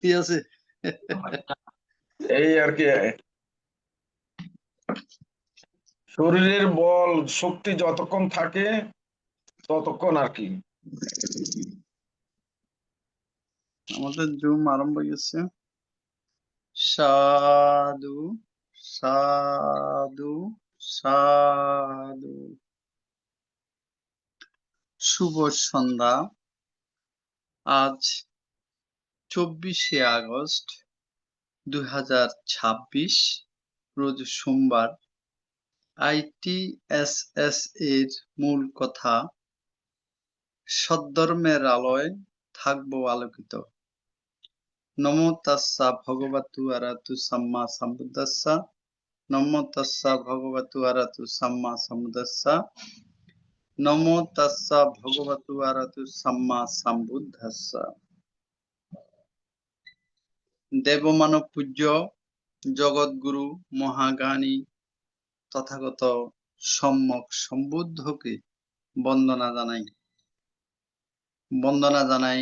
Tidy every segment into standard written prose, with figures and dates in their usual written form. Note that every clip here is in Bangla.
ঠিক আছে। এই আর কি, শরীরের বল শক্তি যতক্ষণ থাকে ততক্ষণ আর কি। আমাদের জুম আরম্ভ হয়ে গেছে। সাধু সাধু সাধু। শুভ সন্ধ্যা। আজ 24শে আগস্ট 2026, রোজ সোমবার। ITSS এর মূল কথা, সদ্ধর্মের আলোয় থাকবো আলোকিত। নমো তাস্সা ভগবতু আরহাতু সাম্মা সাম্বুদ্দাস্সা। নমো তাস্সা ভগবতু আরহাতু সাম্মা সাম্বুদ্দাস্সা। নমো তাস্সা ভগবতু আরহাতু সাম্মা সাম্বুদ্দাস্সা। দেবমানব পূজ্য জগৎগুরু মহাজ্ঞানী তথাগত সম্যক সম্বুদ্ধকে বন্দনা জানাই। বন্দনা জানাই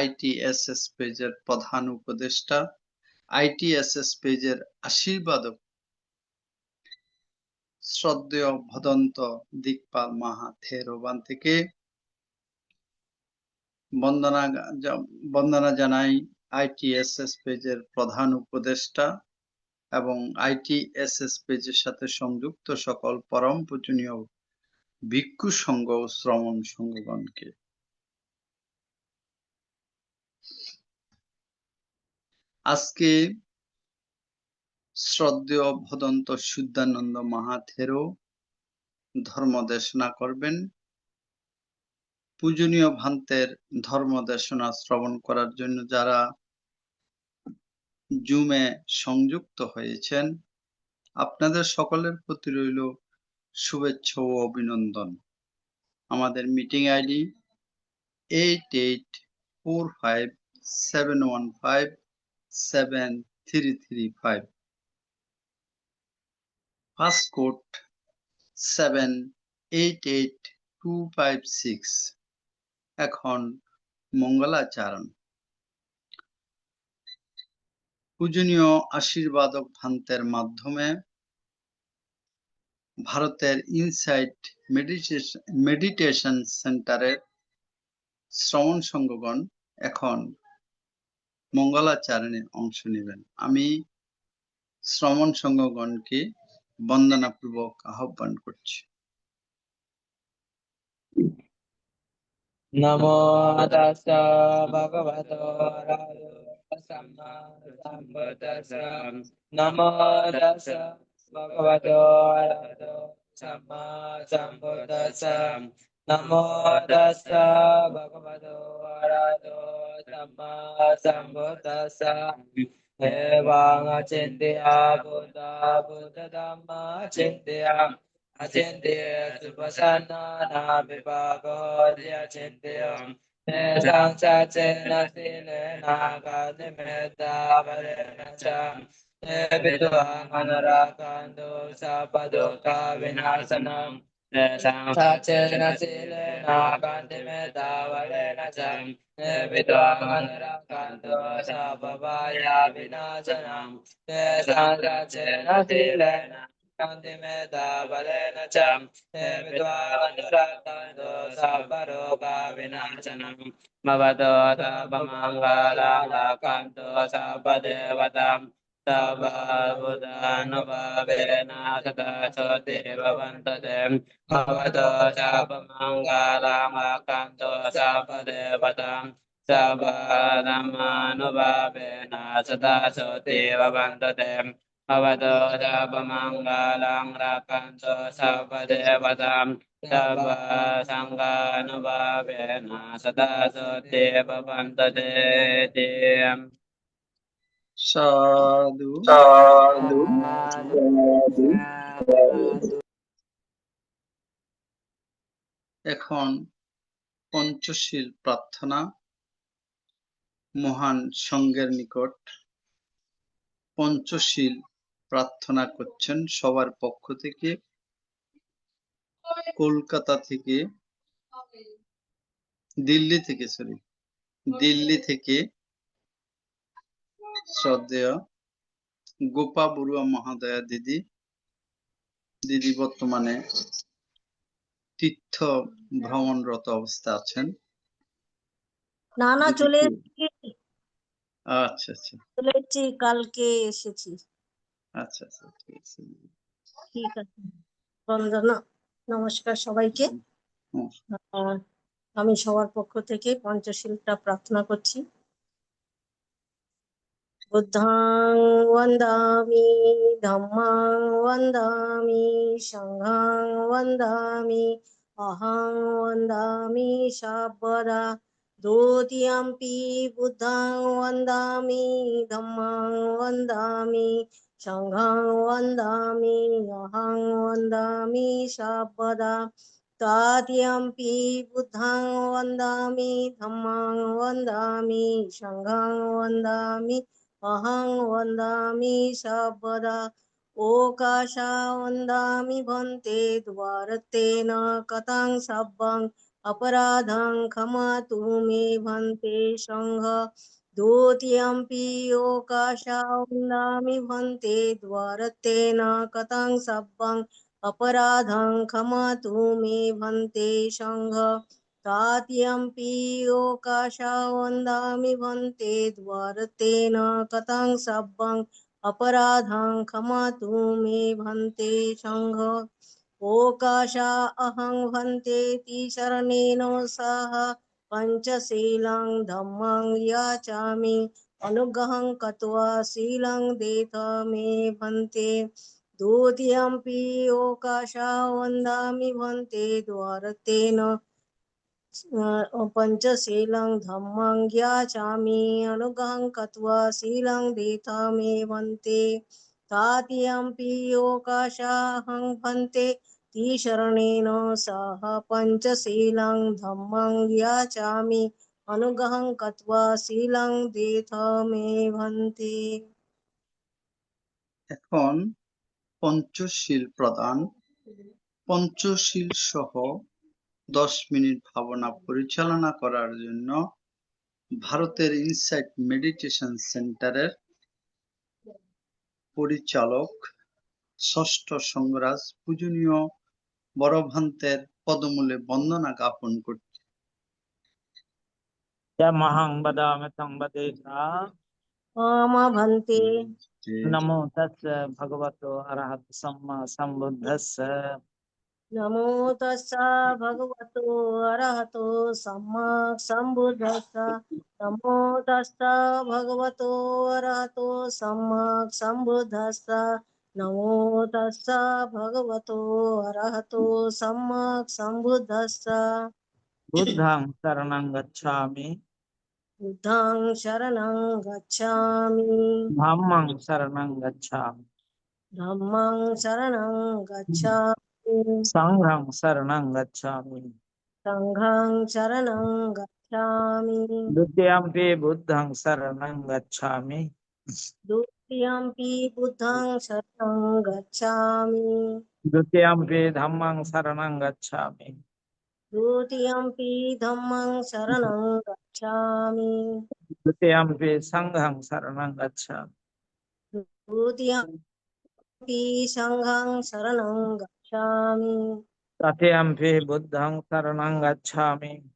ITSS পেজের প্রধান উপদেষ্টা, ITSS পেজের আশীর্বাদক শ্রদ্ধেয় ভদন্ত দিকপাল মাহাথেরোবান থেকে বন্দনা জানাই ITSS পেজের প্রধান উপদেষ্টা এবং ITSS পেজের সাথে সংযুক্ত সকল পরম পূজনীয় ভিক্ষু সংঘ ও শ্রমণ সংঘগণকে। আজকে শ্রদ্ধেয় ভদন্ত শুদ্ধানন্দ মাহাথেরো ধর্ম দেশনা করবেন। পূজনীয় ভান্তের ধর্ম দেশনা শ্রবণ করার জন্য যারা জুমে সংযুক্ত হয়েছেন, আপনাদের সকলের প্রতি রইল শুভেচ্ছা ও অভিনন্দন। আমাদের মিটিং আইডি 884571573335, পাসকোড 788256। এখন মঙ্গলাচরণ। পূজনীয় আশীর্বাদক ভান্তের মাধ্যমে ভারতের ইনসাইট মেডিটেশন সেন্টারের শ্রমণ সংঘগণ এখন মঙ্গলাচরণে অংশ নেবেন। আমি শ্রমণ সংঘগণকে বন্দনাপূর্বক আহ্বান করছি। নমো তাস্সা ভগবতো আরহাতো সাম্মা সাম্বুদ্দাস্সা। নমো তাস্সা ভগবতো আরহাতো সাম্মা সাম্বুদ্দাস্সা। নমো তাস্সা ভগবতো আরহাতো সাম্মা সাম্বুদ্দাস্সা। এবং চিন্ত্যা Buddha Buddha dhamma চিন্ত্যা। Achintya supasana na vipago achintya sang sachena sile na kadimeta varena cham vidva manarakando sapaduka vinasanam sang sachena sile na kadimeta varena cham vidva manarakando sapavaya vinasanam sang sachena sile na Kandimeta balena cham vidvanurakando sabbaroga vinachanam mavato sabbamangalam rakanto sabbadevatam sabba buddhanubhavena sata soti bhavantate mavato sabbamangalam rakanto sabbadevatam sabba dhammanubhavena sata soti bhavantate Bhavato sabbamangalam rakanto sabbadevatam sabba sanghanubhavena sata soti bhavantate. সাধু সাধু সাধু সাধু। এখন পঞ্চশীল প্রার্থনা। মহান সংঘের নিকট পঞ্চশীল প্রার্থনা করছেন সবার পক্ষ থেকে, কলকাতা থেকে, দিল্লি থেকে শ্রদ্ধেয় গোপা বড়ুয়া মহোদয়া দিদি বর্তমানে তীর্থ ভ্রমণরত অবস্থা আছেন। না দিদি চলে কি- এসেছি, আচ্ছা আচ্ছা চলে এসেছি, কালকে এসেছি। আচ্ছা আচ্ছা ঠিক আছে। ঠিক আছে, বন্দনা, নমস্কার সবাইকে। নমস্কার। আমি সবার পক্ষ থেকে পঞ্চশীলটা প্রার্থনা করছি। বুদ্ধাং বন্দামি, ধম্মাং বন্দামি, সংঘাং বন্দামি, অহং বন্দামি সাবরা। দ্বিতীয়ম্পি বুদ্ধাং বন্দামি, ধম্মাং বন্দামি, সংঘাং বন্দামি, অহং বন্দামি সাবরা। তৃতীয়ম্পি বুদ্ধাং বন্দামি, ধম্মাং বন্দামি, সংঘাং বন্দামি, অহং বন্দামি সাবরা। ওকাশা বন্দামি ভন্তে দ্বারতেন কতং সব্বং অপরাধং ক্ষমাতু মে ভন্তে সংঘ। দ্বিতীয়ম্পি ওকাশা বন্দামি ভন্তে দ্বারতেন কতং সব্বং অপরাধং ক্ষমাতু মে ভন্তে সংঘ। তৃতীয়ম্পি ওকাশা বন্দামি ভন্তে দ্বারতেন কতং সব্বং অপরাধং ক্ষমাতু মে ভন্তে সংঘ। ওকাশা অহং ভন্তে তিসরণেন সহ পঞ্চশীলং ধম্মং যাচামি, অনুগ্রহং কত্বা শীলং দেথ মে ভন্তে। দ্বিতীয়ম্পি ওকাশা বন্দামি ভন্তে দ্বারতেন পঞ্চশীলং ধম্মং যাচামি, অনুগ্রহং কত্বা শীলং দেথ মে ভন্তে। তৃতীয়ম্পি ওকাশাহং ভন্তে তিসরণেন সহ পঞ্চশীলং ধম্মং যাচামি, অনুগ্রহং কত্বা শীলং দেথ মে ভন্তে। এখন পঞ্চশীল প্রদান। পঞ্চশীল সহ 10 মিনিট ভাবনা পরিচালনা করার জন্য ভারতের ইনসাইট মেডিটেশন সেন্টারের পরিচালক ষষ্ঠ সঙ্গরাজ পূজনীয় বড়ভান্তের পদমূলে বন্দনা জ্ঞাপন করছি। यमहं वदामि तं वदेता মা ভন্তে। नमो तस्य भगवतो अरहतो सम्मा सम्बुद्धस्य नमो तस्सा भगवतो अरहतो सम्मा सम्बुद्धस्सा। नमो तस्सा भगवतो अरहतो सम्मा सम्बुद्धस्सा। नमो तस्सा भगवतो अरहतो सम्मा सम्बुद्धस्सा। बुद्धं शरणं गच्छामि बुद्धं शरणं गच्छामि, धम्मं शरणं गच्छामि धम्मं शरणं गच्छामि, संघं शरणं गच्छामि संघं शरणं गच्छामि। द्वितीयम्पि बुद्धं शरणं गच्छामि द्वितीयम्पि बुद्धं शरणं गच्छामि, द्वितीयम्पि धम्मं शरणं गच्छामि द्वितीयम्पि धम्मं शरणं गच्छामि, द्वितीयम्पि संघं शरणं गच्छामि द्वितीयम्पि संघं शरणं गच्छामि, तृतीयम्पि बुद्धं शरणं गच्छामि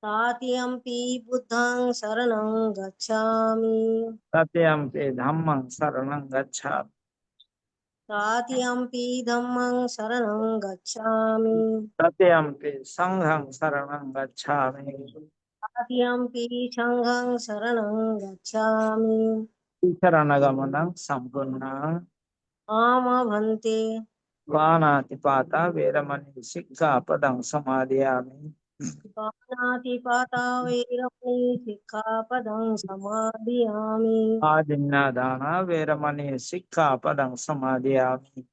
तृतीयम्पि बुद्धं शरणं गच्छामि, तृतीयम्पि धम्मं शरणं गच्छामि तृतीयम्पि धम्मं शरणं गच्छामि, तृतीयम्पि संघं शरणं गच्छामि तृतीयम्पि संघं शरणं गच्छामि। शरणगमनं सम्पूर्णं आमा भन्ते। पाणातिपाता वेरमणि सिक्खापदं समादयामि पाणातिपाता वैरमणि सिक्खापदं समादयामि। आदिन्नादाना वेरमणि सिक्खापदं समादयामि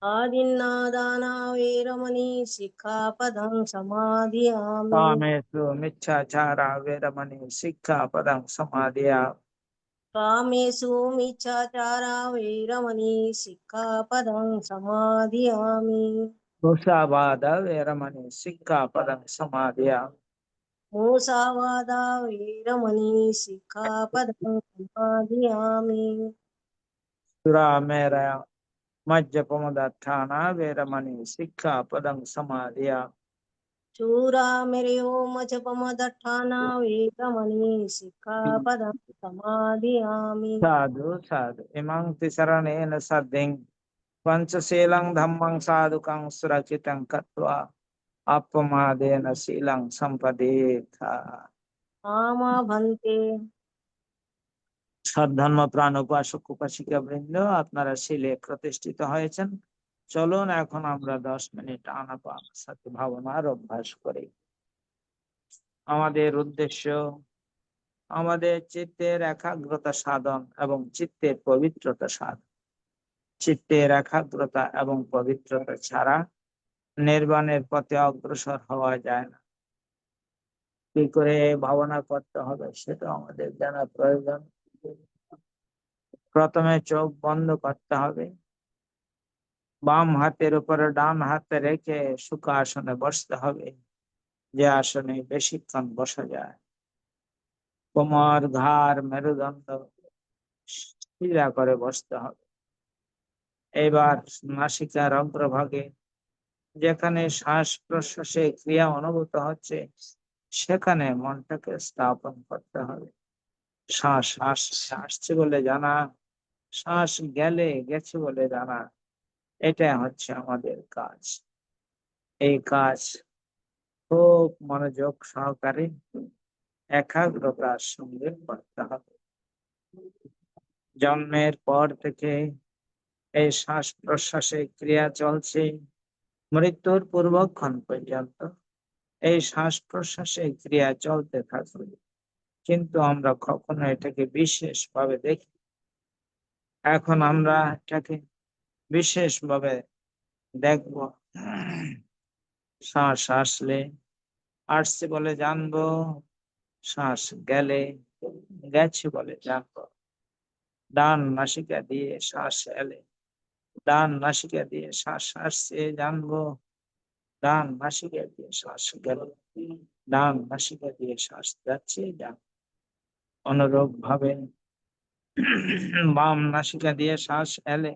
आदिन्नादाना वैरमणि सिक्खापदं समादयामि। कामेषु मिच्छाचारा वेरमणि सिक्खापदं समादयामि कामेषु मिच्छाचारा वैरमणि सिक्खापदं समादयामि। मुसावाद वेरमणि सिक्खापदं समादयामि मूसावादा वीरमणि सिक्खापदं समादयामि सुरामेरय मज्जपमदत्थाना वेरमणि सिक्खापदं समादयामि चूरामेरयो मजपमदट्ठाना वीरमणि सिक्खापदं समादयामि साधु साधु इमं तिसरणेन सद्धिं पंचशीलं धम्मं साधुकं सुरक्षितं कृत्वा अपमादेन शीलं सम्पदेथ आमा भन्ते সদ্ধর্ম প্রাণ উপাসক উপাসিকা বৃন্দ, আপনারা শিলে প্রতিষ্ঠিত হয়েছেন। চলুন এখন আমরা 10 মিনিট আনাপান সাথে ভাবনার অভ্যাস করি। আমাদের উদ্দেশ্য আমাদের চিত্তের একাগ্রতা সাধন এবং চিত্তের পবিত্রতা সাধন। চিত্তের একাগ্রতা এবং পবিত্রতা ছাড়া নির্বাণের পথে অগ্রসর হওয়া যায় না। কি করে ভাবনা করতে হবে সেটা আমাদের জানা প্রয়োজন। প্রথমে চোখ বন্ধ করতে হবে, বাম হাতের উপরে ডান হাতে রেখে সুখাসনে বসতে হবে, যে আসনে বেশিক্ষণ বসা যায়। কোমর, ঘাড়, মেরুদণ্ড সিধা করে বসতে হবে। এবার নাসিকার অগ্রভাগে যেখানে শ্বাস প্রশ্বাসে ক্রিয়া অনুভূত হচ্ছে সেখানে মনটাকে স্থাপন করতে হবে। শ্বাস আসছে বলে জানা, শ্বাস গেছে বলে জানা, এটা হচ্ছে আমাদের কাজ। এই কাজ খুব মনোযোগ সহকারে একাগ্রতার সঙ্গে করতে হবে। জন্মের পর থেকে এই শ্বাস প্রশ্বাসের ক্রিয়া চলছে, মৃত্যুর পূর্বক্ষণ পর্যন্ত এই শ্বাস প্রশ্বাসের ক্রিয়া চলতে থাকবে, কিন্তু আমরা কখনো এটাকে বিশেষভাবে দেখি। এখন আমরা এটাকে বিশেষভাবে দেখব। শ্বাস আসছে বলে জানবো, শ্বাস গেছে বলে জানবো। ডান নাসিকা দিয়ে শ্বাস এলে, ডান নাসিকা দিয়ে শ্বাস আসছে জানবো, ডান নাসিকা দিয়ে শ্বাস গেল, ডান নাসিকা দিয়ে শ্বাস যাচ্ছে জানবো। অনুরূপ ভাবে বাম নাসিকা দিয়ে শ্বাস এলে,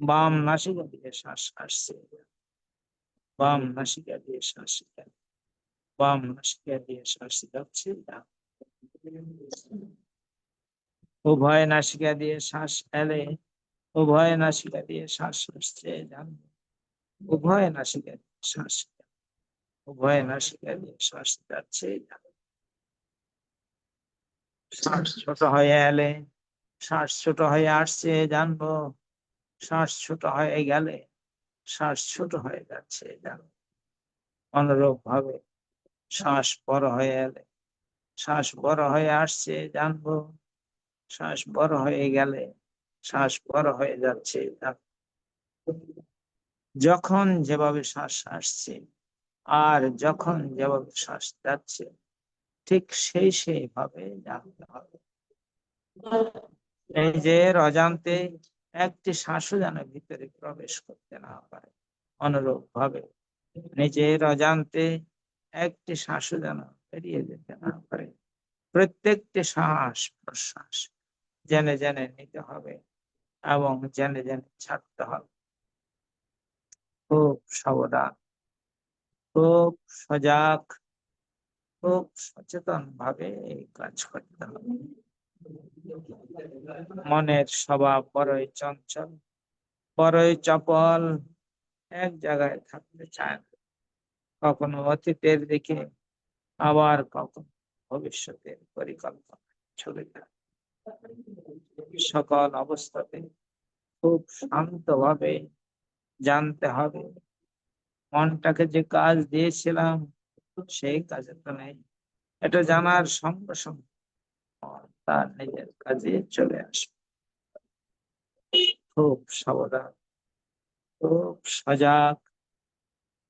বাম নাসিকা দিয়ে শ্বাস আসছে, বাম নাসিকা দিয়ে শ্বাস গেল, বাম নাসিকা দিয়ে শ্বাস যাচ্ছে জানবো। উভয় নাসিকা দিয়ে শ্বাস এলে, উভয় নাসিকা দিয়ে শ্বাস আসছে জানবো, উভয় নাসিকা দিয়ে শ্বাস গেল, উভয় নাসিকা দিয়ে শ্বাস যাচ্ছে জানবো। শ্বাস ছোট হয়ে এলে, শ্বাস ছোট হয়ে আসছে জানবো, শ্বাস ছোট হয়ে গেলে শ্বাস ছোট হয়ে যাচ্ছে জানবো। অনুরূপ ভাবে শ্বাস বড় হয়ে এলে, শ্বাস বড় হয়ে আসছে জানবো, শ্বাস বড় হয়ে গেলে শ্বাস বড় হয়ে যাচ্ছে জানবো। যখন যেভাবে শ্বাস আসছে আর যখন যেভাবে শ্বাস যাচ্ছে ঠিক সেইভাবে জানতে হবে। এই যে অজান্তে একটি শ্বাসও যেন ভিতরে প্রবেশ করতে না পারে, অনুরূপ ভাবে নিজের অজান্তে একটি শ্বাসও যেন বেরিয়ে যেতে না পারে। প্রত্যেকটি শ্বাস প্রশ্বাস জেনে জেনে নিতে হবে এবং জেনে জেনে ছাড়তে হবে। খুব সাবধান, খুব সজাগ, খুব সচেতন ভাবে এই কাজ করতে হবে। মনের স্বভাব বড়ই চঞ্চল, বড়ই চপল, এক জায়গায় থাকতে চায় না। কখনো অতীতের দিকে, আবার কখনো ভবিষ্যতের পরিকল্পনা চলে যায়। সকল অবস্থাতে খুব শান্তভাবে জানতে হবে মনটাকে যে কাজ দিয়েছিলাম সেই কাজে তো নেই। এটা জানার সঙ্গে সঙ্গে তার নিজের কাজে চলে আসবে। খুব সাবধান, খুব সজাগ,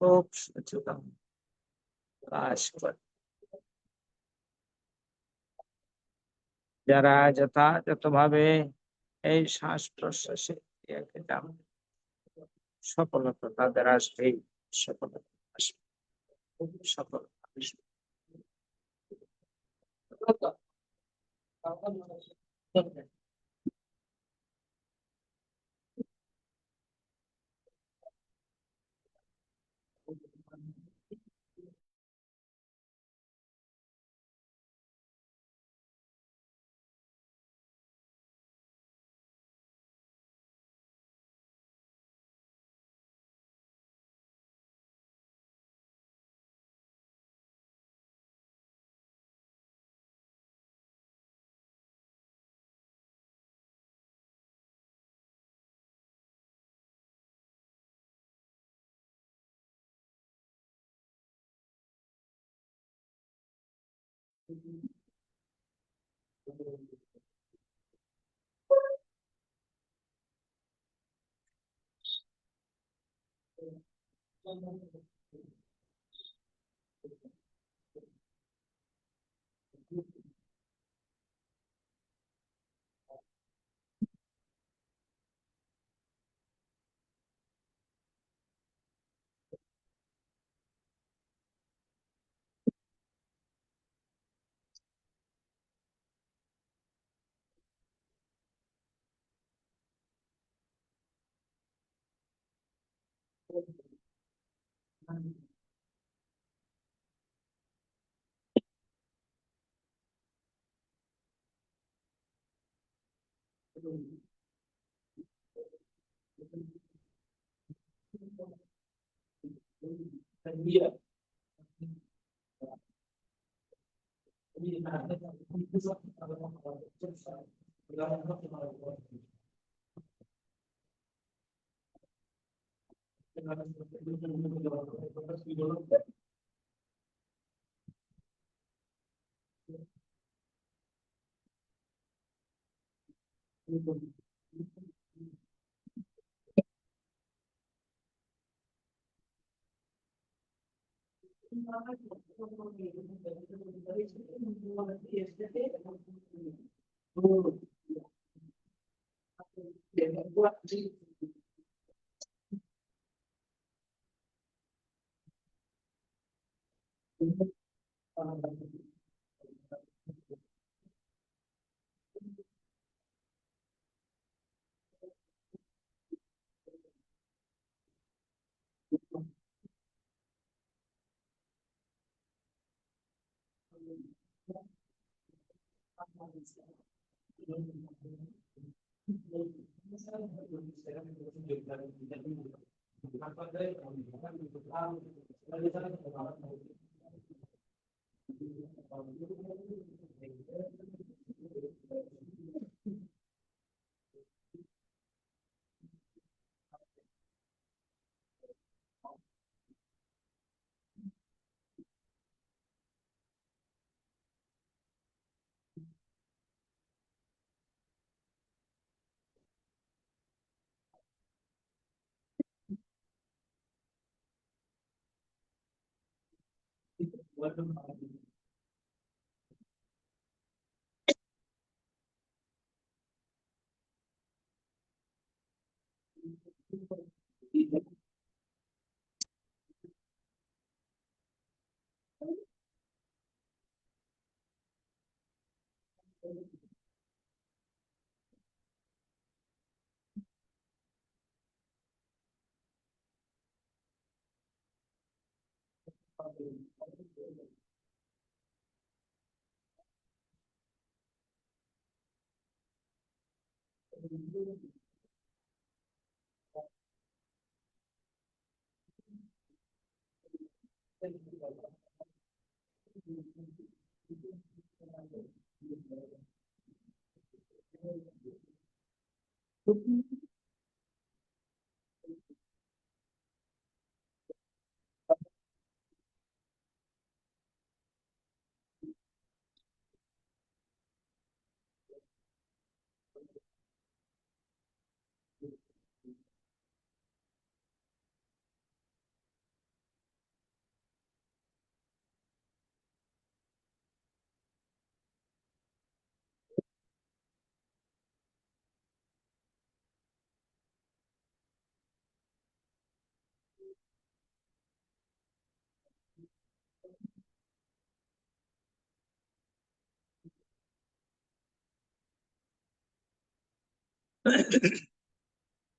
খুব সচেতন কাজ করে। যারা যথাযথভাবে এই শ্বাস প্রশ্বাসে ক্রিয়াকে জানবে, সফলতা তাদের আসবেই, সফলতা আসবে, সফলতা আসবে।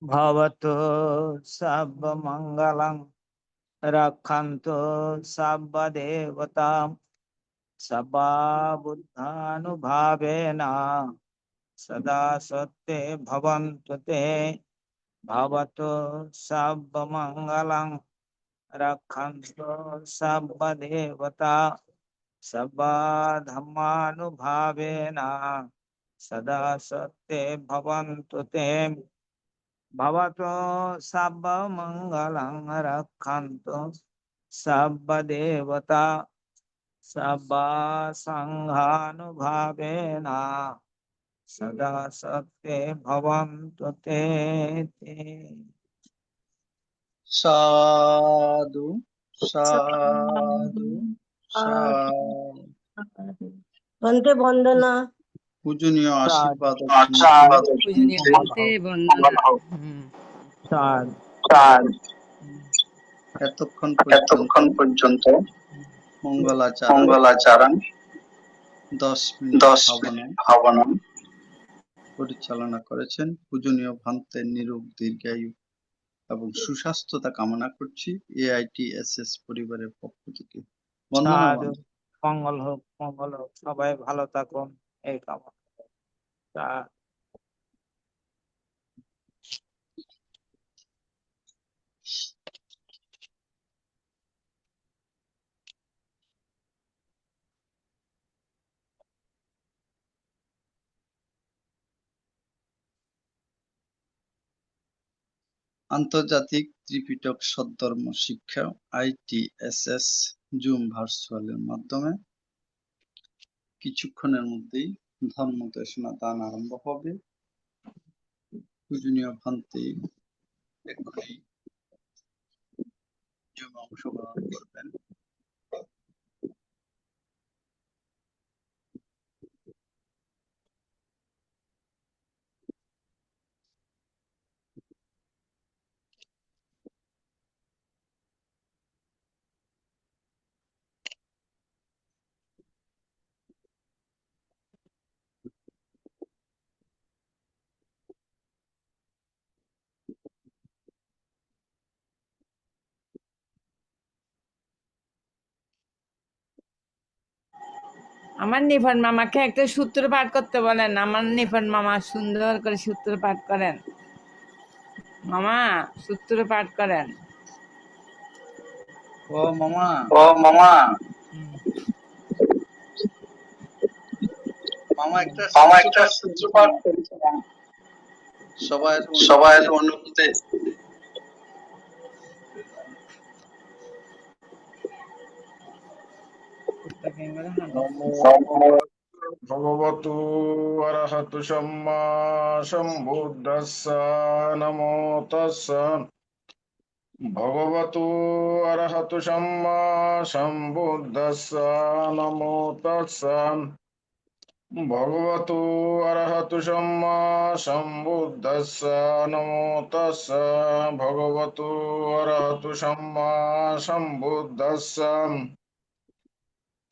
भवतु सर्वमङ्गलं रक्षन्तु सर्वदेवतां सदा बुद्धानुभावेन सदा सत्ये भवन्तु ते भवतु सर्वमङ्गलं रक्षन्तु सर्वदेवता सदा धर्मानुभावेन सदा सत्ये भवन्तु ते भवतु सर्वमङ्गलं रक्षन्तु सर्वदेवता सदा सङ्घानुभावेन सदा सत्ये भवन्तु ते। साधु साधु साधु। বন্দে বন্দনা। পূজনীয় আশীর্বাদ ও পূজনীয় বন্দে বন্দনা। এতক্ষণ এতক্ষণ পর্যন্ত মঙ্গলাচরণ মঙ্গলাচরণ 10 মিনিট ভাবনা পরিচালনা করেছেন পূজনীয় ভান্তের নিরোগ দীর্ঘায়ু এবং সুস্বাস্থ্যতা কামনা করছি AITSS পরিবারের পক্ষ থেকে। বন্দনা সাধু। মঙ্গল হোক সবাই ভালো থাকুন এই কামনা। সাধু। আন্তর্জাতিক ত্রিপিটক সদ্ধর্ম শিক্ষা ITSS জুম ভার্চুয়ালের মাধ্যমে কিছুক্ষণের মধ্যেই ধর্ম দেশনা দান আরম্ভ হবে। পূজনীয় ভান্তে এক্ষুনি জুমে অংশগ্রহণ করবেন। আমার নিফন মামাকে একটা সূত্র পাঠ করতে বলেন। আমার নিফন মামা সুন্দর করে সূত্র পাঠ করেন। মামা সূত্র পাঠ করেন। ও মামা মামা একটা সূত্র পাঠ করেছিলাম সবাই অনুমতি। ভগবতু অরহতু সম্মা সম্বুদ্ধস্স নমো তস্স। ভগবতু অরহতু সম্মা সম্বুদ্ধস্স নমো তস্স। ভগবতু অরহতু সম্মা সম্বুদ্ধস্স নমো তস্স। ভগবতু অরহতু সম্মা সম্বুদ্ধস্স।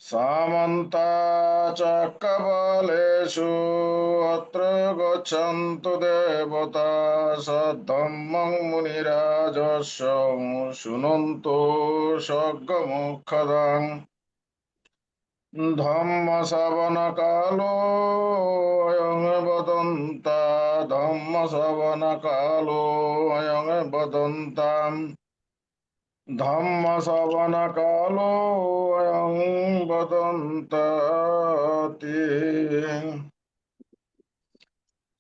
সামন্তা চক্রবালেষু অত্র গচ্ছন্তু দেবতা সদ্ধম্মং মুনিরাজস্য শৃণন্তু সগ্গমুখদং। ধম্ম শ্রবণ কালো অয়ং বদন্তা ধম্ম শ্রবণ কালো অয়ং বদন্তাম। ধম্ম শ্রবণ কালো অয়ং বদন্তাতি।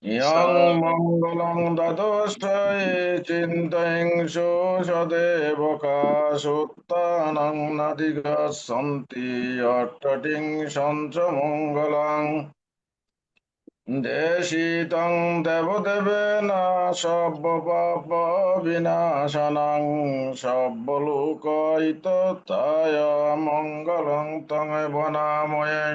ইয়ং মঙ্গলং দদোষ্টয়ে চিন্তয়িংসো সদেবকা সুত্তানং নাধিগচ্ছন্তি অট্টটিং সঞ্চ মঙ্গলং। দেশিতং দেবদেবেন সর্বপাপ বিনাশনং সর্বলোকহিতায় মঙ্গলং তমেব নাময়ে।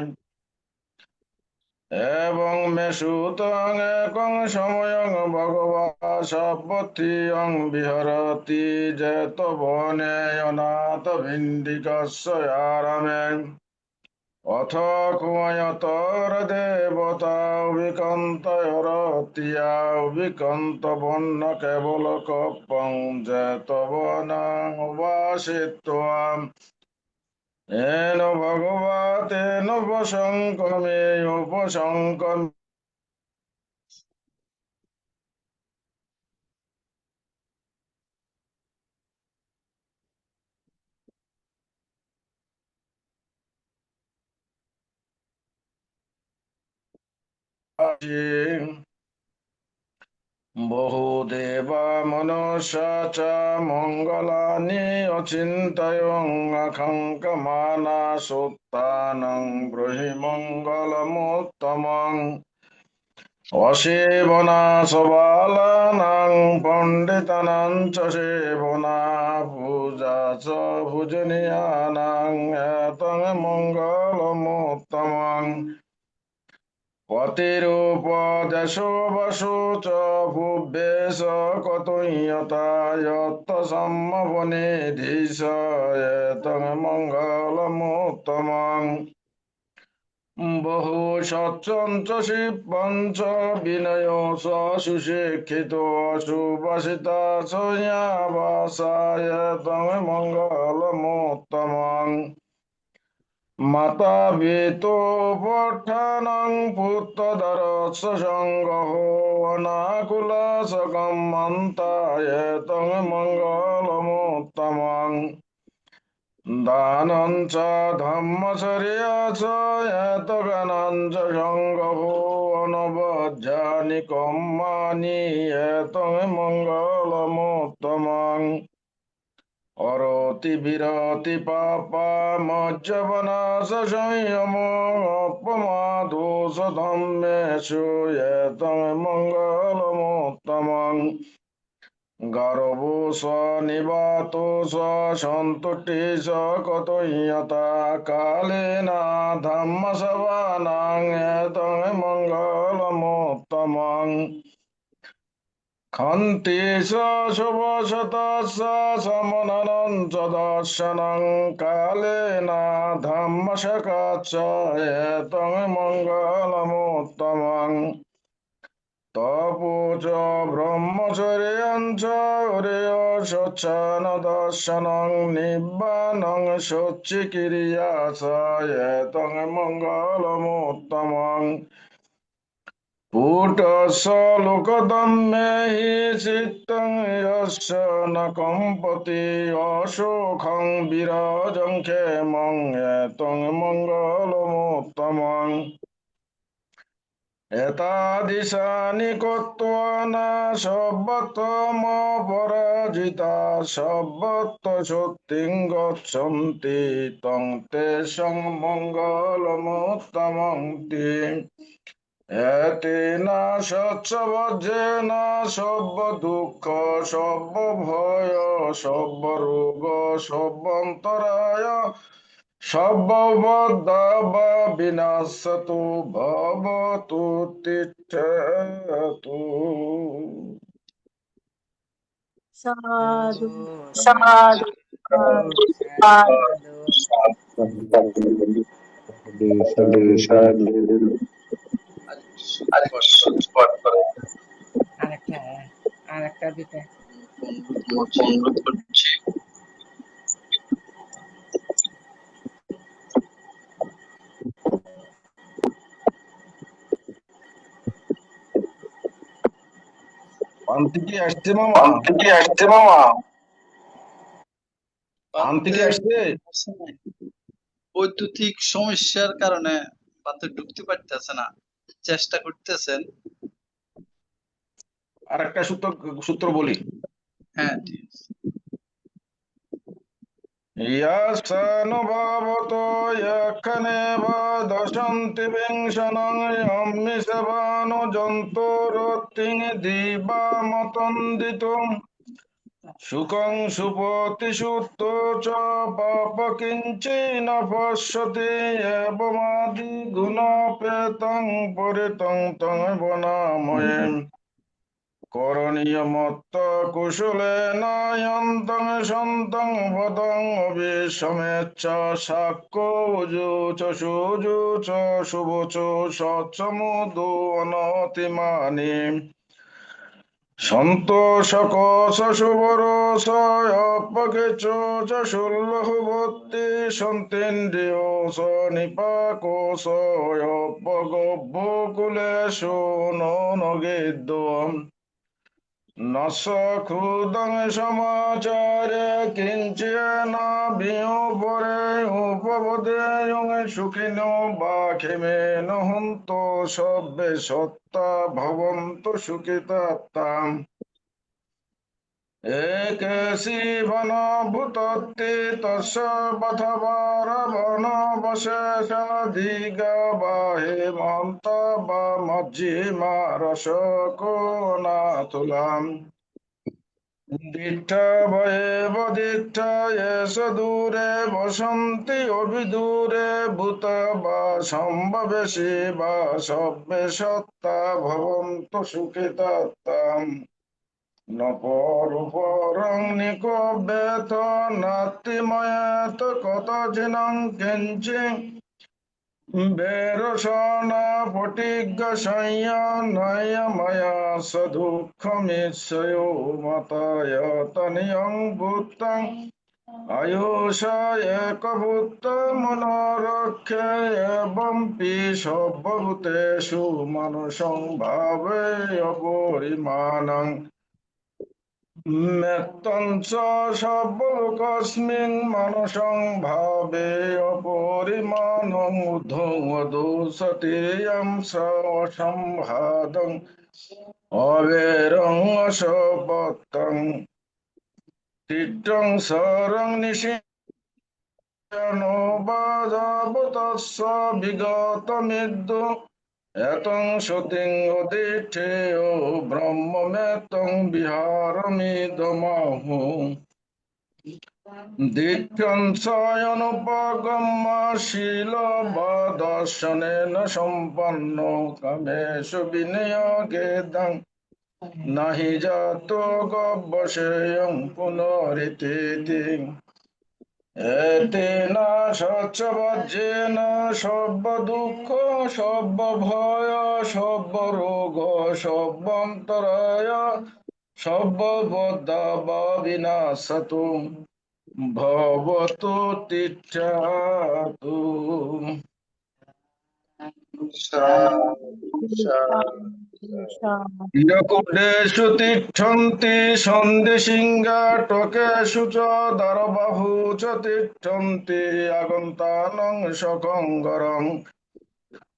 এবং মেষুতং একং সময়ং ভগবা সর্বত্রিয়ং বিহরতি যেত বনে অনাথ ভিন্ডিকস্য আরামে। অথ কুময়তর দেবতা অভিকন্তয়রতিয়া অভিকন্ত বন্য কেবল কপং জেতবনাং উবাসিত্বাম এন ভগবতেন উপসংকমে উপসংকম বহুদেবা মনুষ্যা চ মঙ্গলানি অচিন্তয়ং আকাঙ্ক্ষমানা সুত্তানং ব্রহি মঙ্গলমুত্তমং অসেবনা সবালানাং পণ্ডিতানাং চ সেবনা পূজা চ পূজনীয়ানাং এতং মঙ্গলমুত্তমং পতিরূপদেশো বসু চ ভুব্যেশ কতয়তা যত্ত সম্মবনিধিশ এতং মঙ্গলমুত্তমং বহু সচ্চঞ্চ শিবঞ্চ বিনয় সুশিক্ষিত সুবাসিতা সয়াবাসায় তং মঙ্গলমুত্তমং মাতা বেতো পঠানং পুত্রধরস্য সঙ্গহ অনাকুল সকম্মন্তায় তং মঙ্গলমুত্তমং দানং চ ধম্মচর্যা চ এতগানং চ সঙ্গহ অনবজ্জানি কম্মানি এতং মঙ্গলমুত্তমং অরতি বিরতি পাপা মজ্জবনাশ সংযম অপমাদোষ ধম্মেষু এতং মঙ্গলমুত্তমং গর্ভো স্বনিবাতো সন্তুষ্টি স কতয়তা কালেনা ধম্মসভানাং এতং মঙ্গলমুত্তমং খন্তি শুভশতস্য সমননং চ দর্শনং কালেনা ধম্মশকাচ্চ এতং মঙ্গলমুত্তমং তপো চ ব্রহ্মচর্যং চ হরেয় স্বচ্ছন দর্শনং নিব্বানং শোচ্চিক্রিয়া চ এতং মঙ্গলমুত্তমং পুটস্য লোকদম্যে হি চিত্তং যস্য ন কম্পতি অসুখং বিরজং ক্ষেমং এতং মঙ্গলমুত্তমং এতাদৃশানি কত্বা না সর্বতমপরাজিতা সর্বত্র সত্যিং গচ্ছন্তি তং তেষাং মঙ্গলমুত্তমং তে এতেনা সচ্চবজ্জেন সর্বদুঃখ সর্বভয় সর্বরোগ সর্বন্তরায় সর্ববদ্ধাবা বিনাশতু ভবতু তিষ্ঠতু। সাধু সাধু আরেকটা দিতে অনুরোধ করছি। পান্তিকে আসছে মামা, পান্তিকে আসছে। বৈদ্যুতিক সমস্যার কারণে বাতে ঢুকতে পারতেছে না, চেষ্টা করতেছেন। আর একটা সূত্র বলি। হ্যাঁ, ঠিক আছে। ইয়াসানুভবতো ইয়াখানেব দশন্তি বিংশনং অম্মিষবানো জন্তুরতিং দিবামতন্দিতুম সুখং সুপতিসুত্ত চ পাপ কিঞ্চিন পশ্যতি এবমাদি গুণপেতং পরিতং তং বনাময়ে করণীয় নিয়মত্ত কুশলেন যন্তং সন্তং পদং অবিশ্বমেচ্ছ সাক্ষ্য উজুচ সুজুচ শুভচ সচ্চমুদু অনতিমানি সন্তোষক শুভর সপকেচ শুল্লভবর্তী সন্তেন্দ্রিয় স নিপাক সপগভ্যকুলেশু নগেদ্য নস ক্ষুদং সমাচারে কিঞ্চেন বিয়োপরে উপবদে সুখিনো বা ক্ষেমেন হন্ত সব্যে সত্তা ভবন্তু সুখিতাত্তাম একে শিবন ভূতত্তি তস্য বথবরবন বশেষ দিগা বাহে মন্ত বা মজ্জিমা রসকোনাতুলাম দিঠা ভয়েব দিঠা এস দূরে বসন্তি অভিদূরে ভূত বা সম্ভবেশী বা সব্যে সত্তা ভবন্তু সুখিতাত্তাম নপরুপরং নিকোবেত নাতিময়ত কতচিনং কিঞ্চি বেরসনা পটিজ্ঞ সংয়নয়ময়া সদুঃখমিশ্বয়ো মতয়তনিয়ং ভূতং আয়ুষা একভূত মনোরক্ষে এবং পি সর্বভূতেষু মানুষং ভাবে অপরিমাণং মেত্তঞ্চ সর্বলোকস্মিং মানুষং ভাবে অপরিমাণং উদ্ধদোষতিয়ং সংহাদং অবেরং অসপত্তং তিট্টং সরং নিশিনো বাজাবতস্য বিগতমিদ্যু এতং সতিং অদিঠেয় ব্রহ্মমেতং বিহারমিদমাহু দীক্ষাঞ্চয়নুপগম্য শীল বা দর্শনেন সম্পন্ন কামেষু বিনিয়োগেদং নাহি জাতো গব্যশেয়ং পুনরিতি এতেনা সচ্চবজ্জেন সর্বদুঃখ সর্বভয় সর্বরোগ সর্বন্তরায় সর্ববদ্ধ বিনাশতু ভবতু তিষ্ঠাতু। ইয়কুডেষু তিষ্ঠন্তি সন্ধিসিংহাটকেষু চ দ্বারবাহু চ তিষ্ঠন্তি আগন্তানং সকঙ্গরং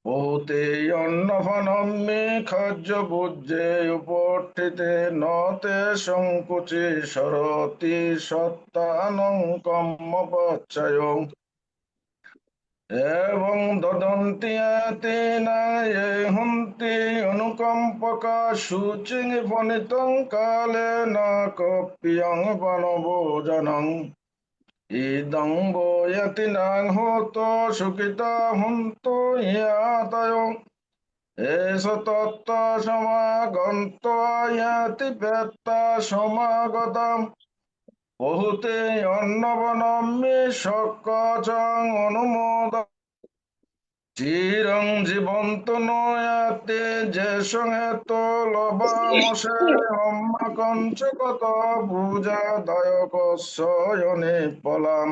পৌতে অন্নফনম্মি খজ্জভুজ্জে উপষ্ঠিতে ন তে সংকুচি সরতি সত্তানং কম্মপচ্ছয়ং এবং দদন্তি তেনা এ হন্তি অনুকম্পকা শুচিং ফণিতং কালে না কপ্পিয়ং বনভোজনং ইদং বয়তি নাং হত সুখিতা হন্ত ইয়াতয় এষ তত্ত্ব সমাগন্ত ইয়াতি বেত্তা সমাগতম বহুতে অন্নবনম্মি সকচং অনুমোদ চিরং জীবন্ত নয়াতে যে সঙ্গেত লবামসে হম্মাকঞ্চকত পূজা দায়ক শয়নে পলাম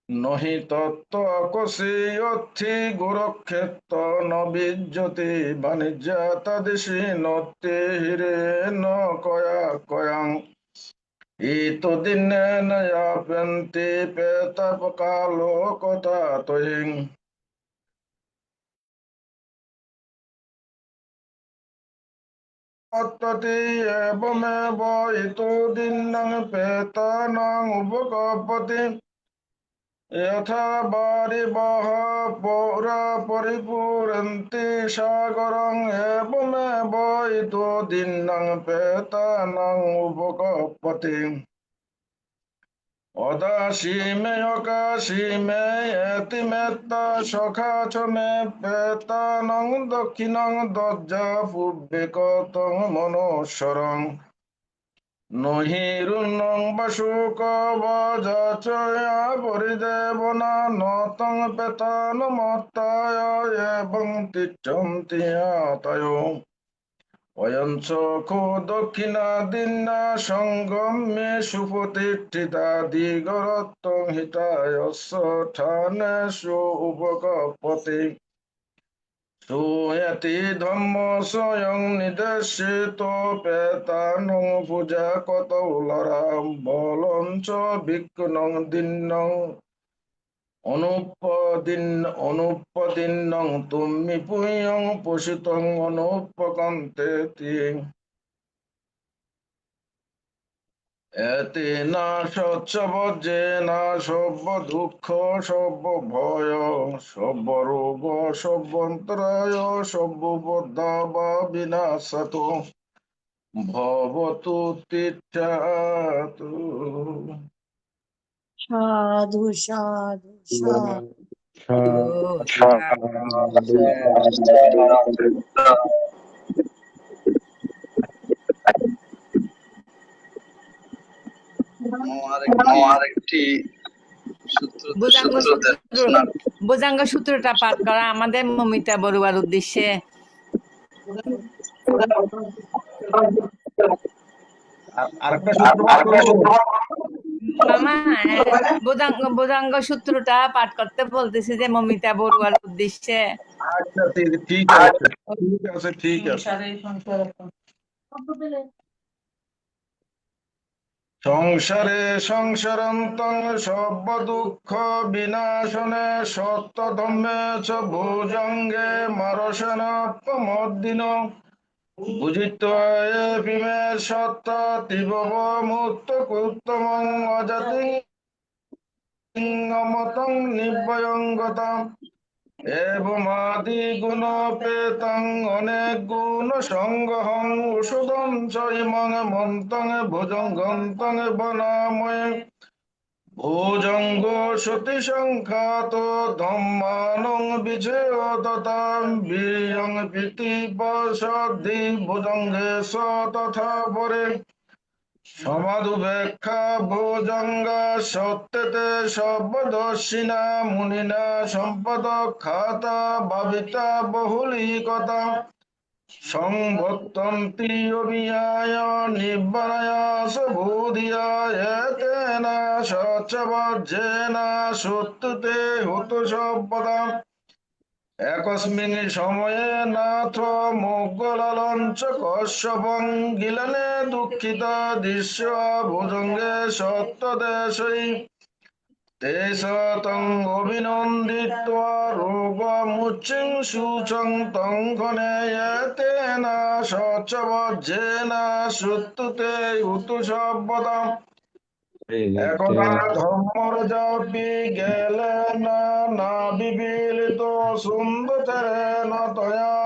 নহি তত্ত্ব আকসি অর্থি গুরক্ষেত্র নবিজ্যতি বাণিজ্যাতাদিশি নত্যে হিরে ন কয়া কয়াং ইতো দিনে নয়াপন্তি পেতাপকালো কথা তহিং অত্যতি এবমেব ইতো দিনং পেতানং উপকপতি যথা বারিবহ পৌরা পরিপূরন্তি সাগরং এবমেব ইতো দিনং পেতানং উপকপতি অদাসীমে অকাশীমে এতিমেত্তা সখাচমে পেতানং দক্ষিণং দজ্জা পুব্বেকতং মনোশ্বরং নহিরুন্নং বাসুক বজচয়া পরিদেবনা নতং পেতানমত্তায় এবং তিচ্ছন্তি আতয়ো অয়ঞ্চ খো দক্ষিণাদিন্না সঙ্গম্যে সুপ্রতিষ্ঠিতা দিগরত্তং হিতায়স্য ঠানেষু উপকপতে সুয়তি ধম্ম স্বয়ং নিদর্শিত পেতানং পূজা কতৌলরাম বলঞ্চ ভিক্ষুনং দিন্নং অনুপদিন্নং তুম্মি পুণ্যং পোষিতং অনুপকন্তেতি এতেনা সচ্চবজ্জেনা সব্য দুঃখ সব্য ভয় সব্য রোগ সব্যন্তরায় সব্যবদ্ধা বিনাশত ভবতু তিষ্ঠাতু। সাধু সাধু সাধু। আরেকটি বোজাঙ্গ সূত্রটা পাঠ করা আমাদের মমিতা বড়ুয়ার উদ্দেশ্যে। মামা বোজাঙ্গ সূত্রটা পাঠ করতে বলতেছে যে মমিতা বড়ুয়ার উদ্দেশ্যে। আচ্ছা ঠিক আছে ঠিক আছে। সংসারে সংসারান্তং সর্ব দুঃখ বিনাশনে সত্য ধম্মে চ ভুজঙ্গে মারসেন প্রমোদিন বুঝিত্বা পিমে সত্য ত্রিভব মুক্ত কুত্তমং অজাতি অমতং নির্ভয়ঙ্গতাম এবমাদি গুণ পেতং অনেক গুণ সংগহং ওষুধং চ ইমং মন্তং ভুজঙ্গন্তং বনাময় ভুজঙ্গ সতী সংখ্যাত ধম্মানং বিজয় তথাম বীর্যং প্রীতিপসদ্ধি ভুজঙ্গে স তথা পরে সমাদুপেক্ষা ভুজঙ্গা সত্যতে সর্বদর্শিনা মুনিনা সম্পদ খাতা ভাবিতা বহুলীকতা সংভক্তন্তি অভিয়ায় নিব্বানায় সবুধিয়া এতেনা সচ্চবজ্জেনা সত্যতে হতো সর্বদা একস্মিন সময়ে নাথ মোগলালঞ্চ কশ্যপং গিলনে দুঃখিত দৃশ্য ভুজঙ্গে সত্যদেশৈ তেষতং অভিনন্দিত্বা রোগমুচ্চিং শুচং তং ঘনেয়তেনা সচ্চবজ্জেনা শ্রুতুতে উতু সর্বদা একদা ধর্মরজাপি গেলে না বিবিলিত সুন্দরেণ তয়া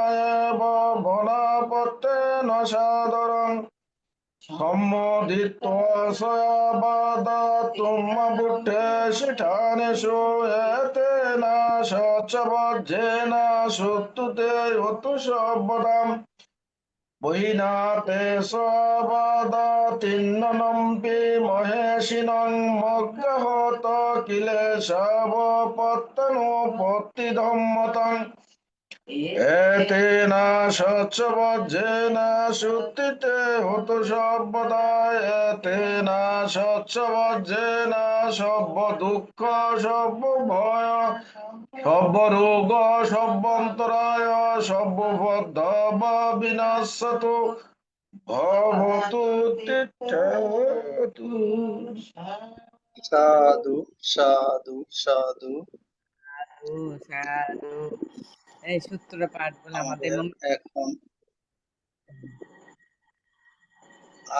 এব বনাপত্যেন সাদরং সম্মোদিত্বা সয়াবাদা তুম্মবুদ্ধে শিঠানেষু এতেনা সচ্চবজ্জেনা শ্রুতুতে উতু সর্বদা বহিনাতে সবাদা তিন্ননম্পি মহেশিনং মগ্গহত কিলেশাবপত্তনোপত্তিধম্মতং এতেনা সচ্চবজ্জেনা শ্রুতিতে হতো সর্বদা এতেনা সচ্চবজ্জেনা সর্ব দুঃখ সর্ব ভয় সর্ব রোগ সর্বন্তরায় সর্ববদ্ধ বিনাশতু ভবতু তিষ্ঠতু। সাধু সাধু সাধু। সাধু। এই সূত্র পাঠ বলে আমাদের এখন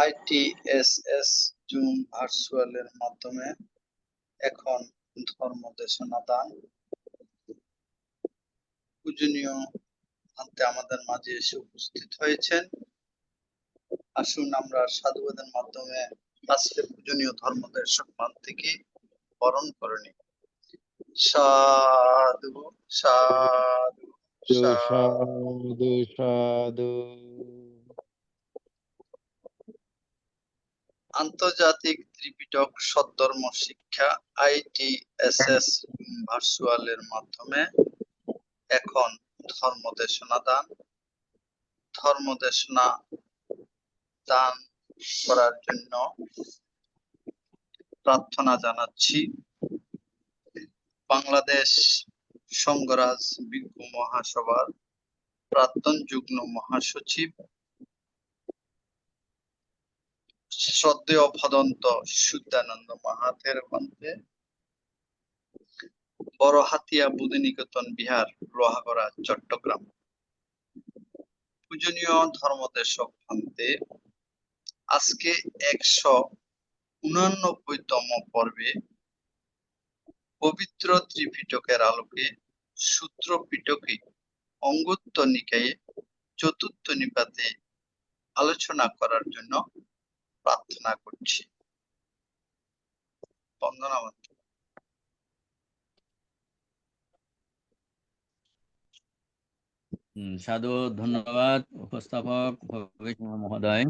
ITSS জুম ভার্চুয়ালের মাধ্যমে এখন ধর্ম দেশনা দান। পূজনীয় আন্তে আমাদের মাঝে এসে উপস্থিত হয়েছেন। আসুন আমরা সাধুবাদের মাধ্যমে আজকে পূজনীয় ধর্মদের সম্মান থেকে বরণ করে নি। সাধু সাধু সাধু। সাধু সাধু। আন্তর্জাতিক ত্রিপিটক সদ্ধর্ম শিক্ষা ITSS ভার্চুয়ালের মাধ্যমে এখন ধর্মদেশনা দান করার জন্য প্রার্থনা জানাচ্ছি। বাংলাদেশ সংঘরাজ ভিক্ষু মহাসভার প্রাক্তন যুগ্ম মহাসচিব শ্রদ্ধেয় ভদন্ত শুদ্ধানন্দ মাহাতের মধ্যে বড়হাতিয়া বুদ্ধিনিকেতন বিহার, লোহাগড়া, চট্টগ্রাম। পূজনীয় ধর্মদেশক ভান্তে আজকে 189তম পর্বে পবিত্র ত্রিপিটকের আলোকে সূত্র পিটকে অঙ্গুত্র নিকায়ে চতুর্থ নিপাতে আলোচনা করার জন্য প্রার্থনা করছি। বন্দনা মাত্র। সাধু, ধন্যবাদ উপস্থাপক ভবিষ্য মহোদয়।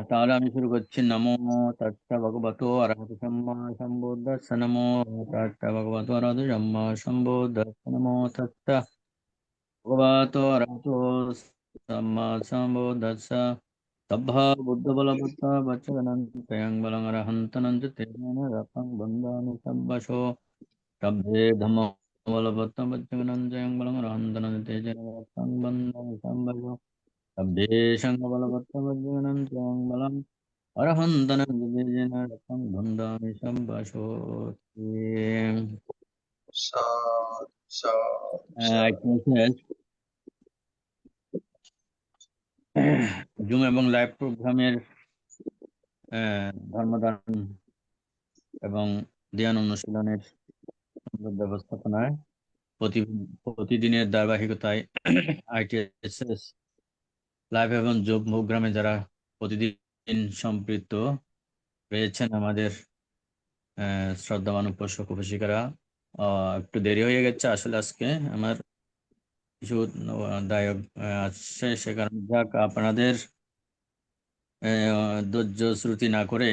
তাহলে আমি শুরু করছি। নমো তৎসৎ ভগবতো অরহতো সম্মা সম্বুদ্ধস্স। নমো তৎসৎ ভগবতো অরহতো সম্মা সম্বুদ্ধস্স। নমো তৎসৎ ভগবতো অরহতো সম্মা সম্বুদ্ধস্স। তব্বা বুদ্ধ বলবত্ত বচ্চগণং ত্বয়ং বলং অরহন্তনং চ তেন রকং বন্দামি সব্বশো। তব্বে ধম্ম বলবত্ত বচ্চগণং ত্বয়ং বলং অরহন্তনং চ তেন রকং বন্দামি সব্বশো। তব্বে সংঘ বলবত্ত বচ্চগণং ত্বয়ং বলং অরহন্তনং চ তেন রকং বন্দামি সব্বশো। সাধু সাধু সাধু। জুম এবং লাইভ প্রোগ্রামের ধর্মদান এবং ধ্যান অনুশীলনের সুন্দর ব্যবস্থাপনায় প্রতিদিনের ধারাবাহিকতায় ITSS লাইভ এবং জুম প্রোগ্রামে যারা প্রতিদিন সম্পৃক্ত রয়েছেন আমাদের শ্রদ্ধাবান উপাসক উপাসিকারা, একটু দেরি হয়ে গেছে আসলে আজকে আমার কিছু দায়ক আছে, সে কারণে যাক আপনাদের ধৈর্য শ্রুতি না করে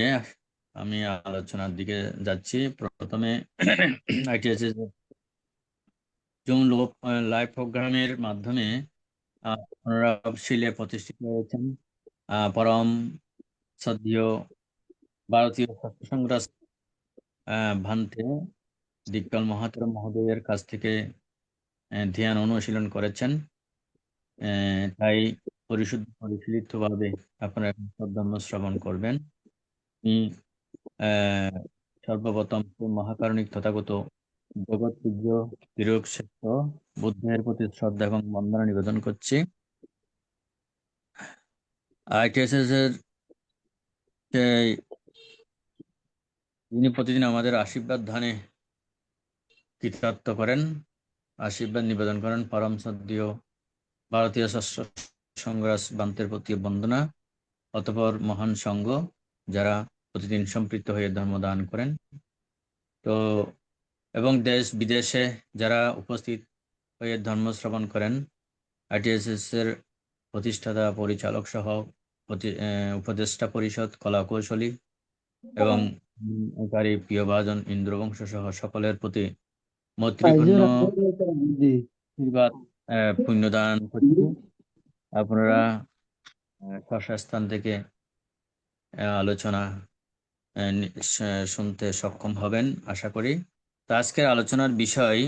আমি আলোচনার দিকে যাচ্ছি। প্রথমে ITSS জুম লাইভ প্রোগ্রামের মাধ্যমে আপনারা শিলে প্রতিষ্ঠিত হয়েছেন পরম শ্রদ্ধেয় ভারতীয় ছাত্র সংঘরাজ ভান্তে দিকপাল মহাতের মহোদয়ের কাছ থেকে ধ্যান অনুশীলন করেছেন। তাই পরিশীলিতভাবে আপনারা ধর্ম শ্রবণ করবেন। আমি সর্বপ্রথম মহাকারণিক তথাগত জগৎ পূজ্য তিলক শ্রেষ্ঠ বুদ্ধের প্রতি শ্রদ্ধা এবং বন্দনা নিবেদন করছি। ITSS এর যিনি প্রতিদিন আমাদের আশীর্বাদ দানে কৃতার্থ করেন, আশীর্বাদ নিবেদন করেন, পরম শ্রদ্ধেয় ভারতীয় ছাত্র সংঘরাজ ভান্তের প্রতি বন্দনা। অতঃপর মহান সংঘ যারা প্রতিদিন সম্পৃক্ত হয়ে ধর্মদান করেন, তো এবং দেশ বিদেশে যারা উপস্থিত হয়ে ধর্ম শ্রবণ করেন, ITSS এর প্রতিষ্ঠাতা পরিচালক সহ উপদেষ্টা পরিষদ, কলা কৌশলী এবং প্রিয়ভাজন ইন্দ্রবংশ সহ সকলের প্রতি মৈত্রীপূর্ণ আশীর্বাদ পুণ্যদান করছি। আপনারা স্থান থেকে আলোচনা শুনতে সক্ষম হবেন আশা করি। তো আজকের আলোচনার বিষয়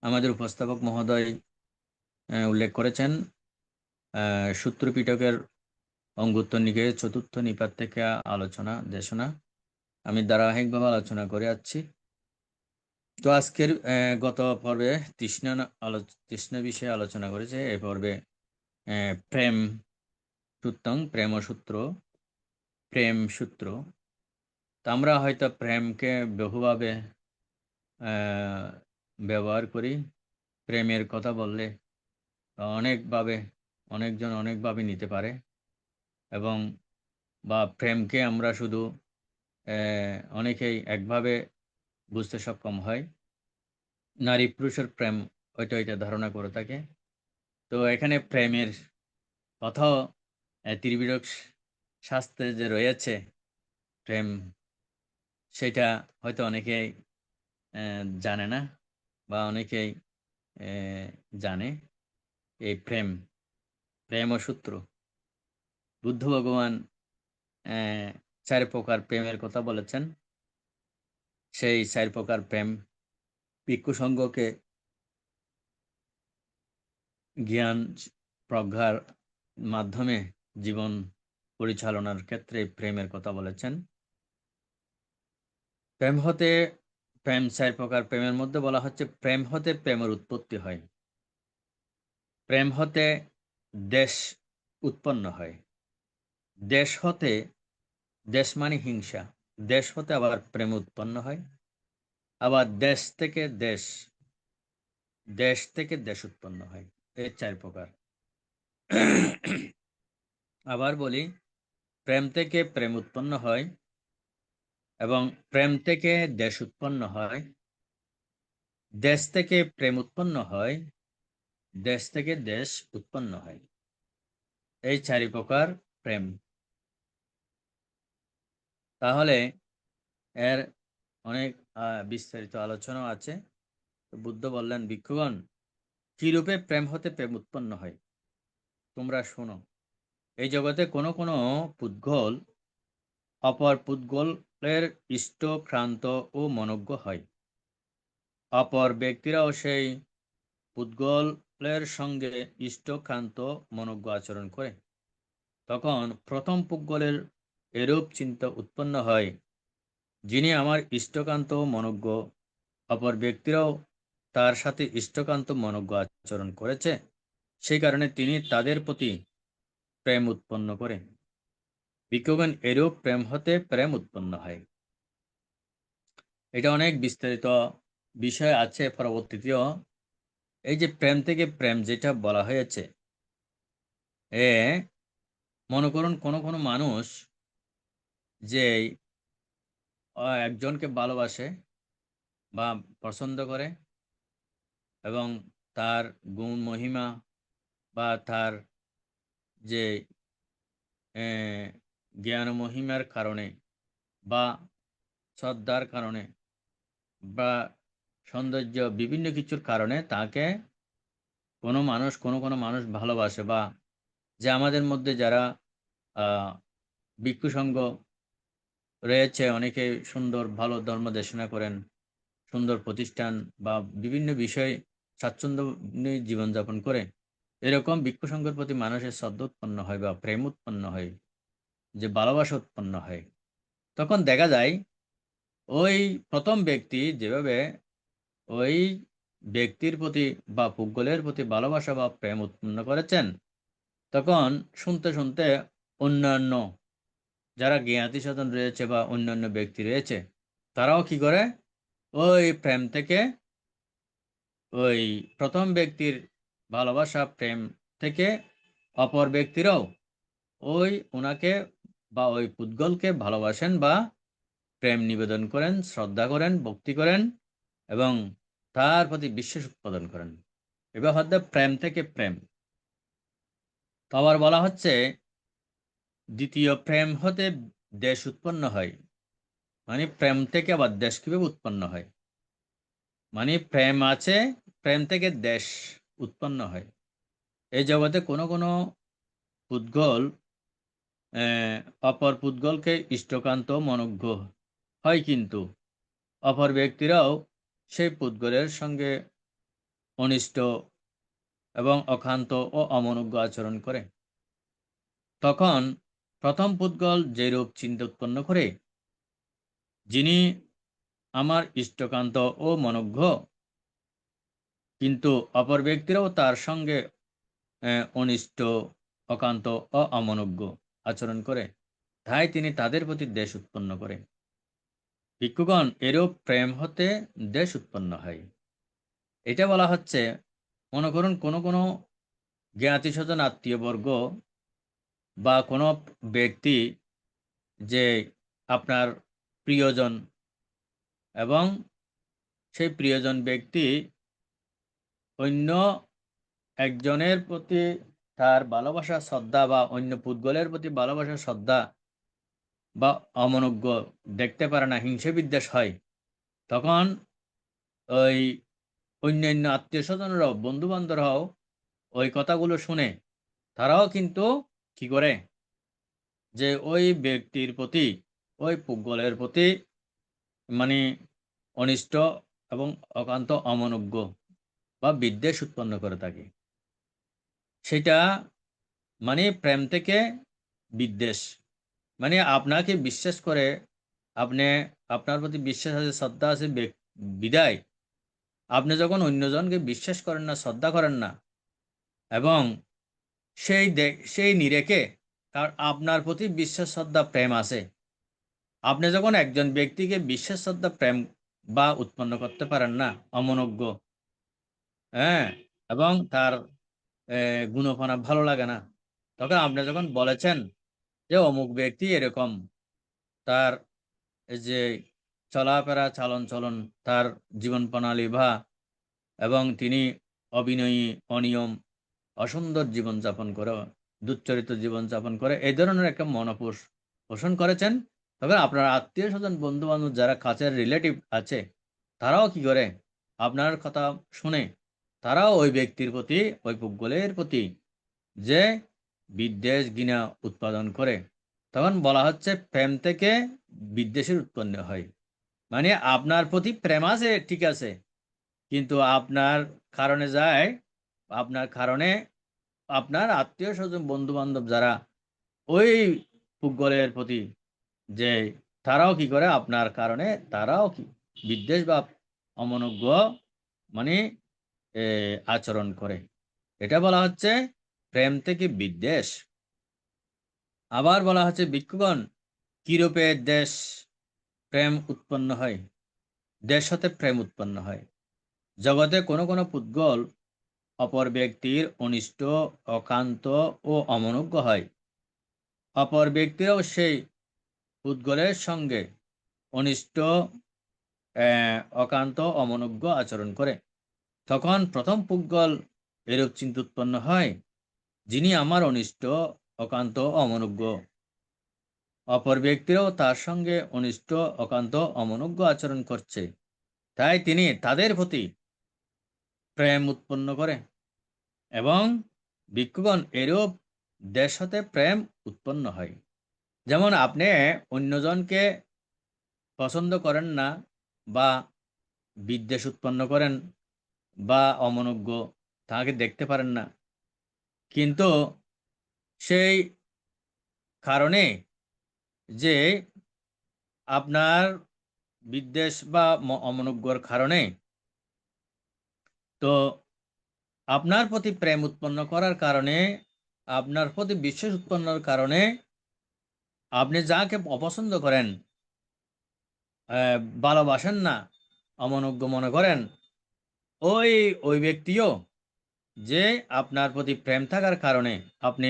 আমাদের উপস্থাপক মহোদয় উল্লেখ করেছেন সূত্র পিটকের অঙ্গুত্র নিকায়ে চতুর্থ নিপাত থেকে আলোচনা দেশনা। আমি ধারাবাহিকভাবে আলোচনা করে যাচ্ছি। তো আজকের গত পর্বে তৃষ্ণা বিষয়ে আলোচনা করেছে। এই পর্বে প্রেম সূত্রং, প্রেম সূত্র। তো আমরা হয়তো প্রেমকে বহুভাবে ব্যবহার করি। প্রেমের কথা বললে অনেকজন অনেকভাবে নিতে পারে। এবং বা প্রেমকে আমরা শুধু অনেকেই একভাবে বুঝতে সক্ষম হয়, নারী পুরুষের প্রেম ওইটা ধারণা করে থাকে। তো এখানে প্রেমের কথাও ত্রিবিধ শাস্ত্রে যে রয়েছে প্রেম, সেটা হয়তো অনেকেই জানে না বা অনেকেই জানে। এই প্রেম ও সূত্র বুদ্ধ ভগবান 4 প্রকার প্রেমের কথা বলেছেন। সেই 4 প্রকার প্রেম ভিক্ষু সংঘকে জ্ঞান প্রজ্ঞার মাধ্যমে জীবন পরিচালনার ক্ষেত্রে প্রেমের কথা বলেছেন। প্রেম 4 প্রকার প্রেমের মধ্যে বলা হচ্ছে প্রেম হতে প্রেমের উৎপত্তি হয়, প্রেম হতে দেশ উৎপন্ন হয়, দেশ হতে, দেশ মানে হিংসা, দেশ হতে আবার প্রেম উৎপন্ন হয়, আবার দেশ থেকে দেশ, দেশ থেকে দেশ উৎপন্ন হয়। এই 4 প্রকার। আবার বলি, প্রেম থেকে প্রেম উৎপন্ন হয় এবং প্রেম থেকে দেশ উৎপন্ন হয়, দেশ থেকে প্রেম উৎপন্ন হয়, দেশ থেকে দেশ উৎপন্ন হয়। এই 4 প্রকার প্রেম। তাহলে এর অনেক বিস্তারিত আলোচনা আছে। তো বুদ্ধ বললেন, ভিক্ষুগণ, কি রূপে প্রেম হতে প্রেম উৎপন্ন হয় তোমরা শোনো। এই জগতে কোনো কোনো পুদ্গল অপর পুদ্গলের ইষ্ট, ক্রান্ত ও মনোজ্ঞ হয়। অপর ব্যক্তিরাও সেই পুদ্গলের সঙ্গে ইষ্ট, ক্রান্ত, মনোজ্ঞ আচরণ করে। তখন প্রথম পুদ্গলের এরূপ চিন্তা উৎপন্ন হয়, যিনি আমার ইষ্টকান্ত মনোজ্ঞ, অপর ব্যক্তিরাও তার সাথে ইষ্টকান্ত মনোজ্ঞ আচরণ করেছে, সেই কারণে তিনি তাদের প্রতি প্রেম উৎপন্ন করে। ভিক্ষুগণ, এরূপ প্রেম হতে প্রেম উৎপন্ন হয়। এটা অনেক বিস্তারিত বিষয় আছে পরবর্তীতেও। এই যে প্রেম থেকে প্রেম যেটা বলা হয়েছে, এ মনে করুন কোনো কোনো মানুষ যে একজনকে ভালোবাসে বা পছন্দ করে এবং তার গুণ মহিমা বা তার যে জ্ঞান মহিমার কারণে বা শ্রদ্ধার কারণে বা সৌন্দর্য বিভিন্ন কিছুর কারণে তাকে কোনো মানুষ ভালোবাসে, বা যে আমাদের মধ্যে যারা ভিক্ষু সংঘ রয়েছে, অনেকে সুন্দর ভালো ধর্ম দেশনা করেন, সুন্দর প্রতিষ্ঠান বা বিভিন্ন বিষয় স্বাচ্ছন্দ্য নিয়ে জীবনযাপন করে, এরকম ভিক্ষু সংঘের প্রতি মানুষের শ্রদ্ধা উৎপন্ন হয় বা প্রেম উৎপন্ন হয়, যে ভালোবাসা উৎপন্ন হয়। তখন দেখা যায় ওই প্রথম ব্যক্তি যেভাবে ওই ব্যক্তির প্রতি বা পুদ্গলের প্রতি ভালোবাসা বা প্রেম উৎপন্ন করেছেন, তখন শুনতে শুনতে অন্যান্য যারা জ্ঞাতি সাধন রয়েছে বা অন্যান্য ব্যক্তি রয়েছে, তারাও কি করে ওই প্রেম থেকে, ওই প্রথম ব্যক্তির ভালোবাসা প্রেম থেকে অপর ব্যক্তিরাও ওই ওনাকে বা ওই পুদ্গলকে ভালোবাসেন বা প্রেম নিবেদন করেন, শ্রদ্ধা করেন, ভক্তি করেন এবং তার প্রতি বিশ্বাস উৎপাদন করেন। এবার হচ্ছে প্রেম থেকে প্রেম। তো আবার বলা হচ্ছে দ্বিতীয় প্রেম হতে দেশ উৎপন্ন হয়। মানে প্রেম থেকে আবার দেশ কিভাবে উৎপন্ন হয়, মানে প্রেম আছে, প্রেম থেকে দেশ উৎপন্ন হয়। এই জগতে কোনো কোনো পুদ্গল অপর পুদ্গলকে ইষ্টকান্ত মনোজ্ঞ হয়, কিন্তু অপর ব্যক্তিরাও সেই পুদ্গলের সঙ্গে অনিষ্ট এবং অক্ষান্ত ও অমনোজ্ঞ আচরণ করে। তখন প্রথম পুদ্গল যেরূপ চিন্তা উৎপন্ন করে, যিনি আমার ইষ্টকান্ত ও মনোজ্ঞ, কিন্তু অপর ব্যক্তিরাও তার সঙ্গে অনিষ্ট, অকান্ত ও অমনোজ্ঞ আচরণ করে, তাই তিনি তাদের প্রতি দ্বেষ উৎপন্ন করে। ভিক্ষুগণ, এরূপ প্রেম হতে দ্বেষ উৎপন্ন হয়। এটা বলা হচ্ছে, মনে করুন কোনো কোনো জ্ঞাতি স্বজন আত্মীয়বর্গ বা কোনো ব্যক্তি যে আপনার প্রিয়জন এবং সেই প্রিয়জন ব্যক্তি অন্য একজনের প্রতি তার ভালোবাসা শ্রদ্ধা বা অন্য পুদ্গলের প্রতি ভালোবাসা শ্রদ্ধা বা অমনোজ্ঞ দেখতে পারে না, হিংসে বিদ্বেষ হয়, তখন ওই অন্যান্য আত্মীয় স্বজনরাও বন্ধু বান্ধবরাও ওই কথাগুলো শুনে তারাও কিন্তু কি করে যে ওই ব্যক্তির প্রতি ওই পুদ্গলের প্রতি মানে অনিষ্ট এবং অকান্ত অমনোজ্ঞ বা বিদ্বেষ উৎপন্ন করে থাকে। সেটা মানে প্রেম থেকে বিদ্বেষ, মানে আপনাকে বিশ্বাস করে, আপনি আপনার প্রতি বিশ্বাস আছে শ্রদ্ধা আছে বিদায় আপনি যখন অন্যজনকে বিশ্বাস করেন না শ্রদ্ধা করেন না এবং সেই নিরেখে কার আপনার প্রতি বিশ্বাস শ্রদ্ধা প্রেম আছে, আপনি যখন একজন ব্যক্তিকে বিশ্বাস শ্রদ্ধা প্রেম বা উৎপন্ন করতে পারেন না অমনোজ্ঞ, হ্যাঁ, এবং তার গুণপনা ভালো লাগে না, তখন আপনি যখন বলেছেন যে অমুক ব্যক্তি এরকম, তার এই যে চলাফেরা চালন চলন, তার জীবন প্রণালী এবং তিনি অবিনয়ী, অনিয়ম, অসুন্দর জীবনযাপন করে, দুশ্চরিত জীবনযাপন করে, এই ধরনের একটা পোষণ করেছেন, তবে আপনার আত্মীয় স্বজন বন্ধু বান্ধব যারা কাছের রিলেটিভ আছে তারাও কি করে আপনার কথা শুনে তারাও ওই ব্যক্তির প্রতি ওই পুদ্গলের প্রতি যে বিদ্বেষ ঘৃণা উৎপাদন করে, তখন বলা হচ্ছে প্রেম থেকে বিদ্বেষের উৎপন্ন হয়। মানে আপনার প্রতি প্রেম আছে ঠিক আছে, কিন্তু আপনার কারণে যায়, আপনার কারণে আপনার আত্মীয় স্বজন বন্ধু বান্ধব যারা ওই পুদ্গলের প্রতি যে তারাও কি করে আপনার কারণে তারাও কি বিদ্বেষ বা অমনোজ্ঞ মানে আচরণ করে। এটা বলা হচ্ছে প্রেম থেকে বিদ্বেষ। আবার বলা হচ্ছে ভিক্ষুগণ কিরূপে দেশ প্রেম উৎপন্ন হয়, দেশ হতে প্রেম উৎপন্ন হয়। জগতে কোনো কোনো পুদ্গল অপর ব্যক্তির অনিষ্ট, অকান্ত ও অমনোজ্ঞ হয়। অপর ব্যক্তিরাও সেই পুদ্গলের সঙ্গে অনিষ্ট, অকান্ত, অমনোজ্ঞ আচরণ করে। তখন প্রথম পুদ্গল এরূপ চিন্তা উৎপন্ন হয়, যিনি আমার অনিষ্ট, অকান্ত, অমনোজ্ঞ, অপর ব্যক্তিরাও তার সঙ্গে অনিষ্ট, অকান্ত, অমনোজ্ঞ আচরণ করছে, তাই তিনি তাদের প্রতি প্রেম উৎপন্ন করে। এবং ভিক্ষুগণ এরূপ দেশ হতে প্রেম উৎপন্ন হয়। যেমন আপনি অন্যজনকে পছন্দ করেন না বা বিদ্বেষ উৎপন্ন করেন বা অমনোজ্ঞ, তাকে দেখতে পারেন না, কিন্তু সেই কারণে যে আপনার বিদ্বেষ বা অমনোজ্ঞর কারণে তো আপনার প্রতি প্রেম উৎপন্ন করার কারণে, আপনার প্রতি বিশ্বাস উৎপন্নের কারণে আপনি যাকে অপছন্দ করেন, ভালোবাসেন না, অমনোজ্ঞ মনে করেন, ওই ওই ব্যক্তিও যে আপনার প্রতি প্রেম থাকার কারণে, আপনি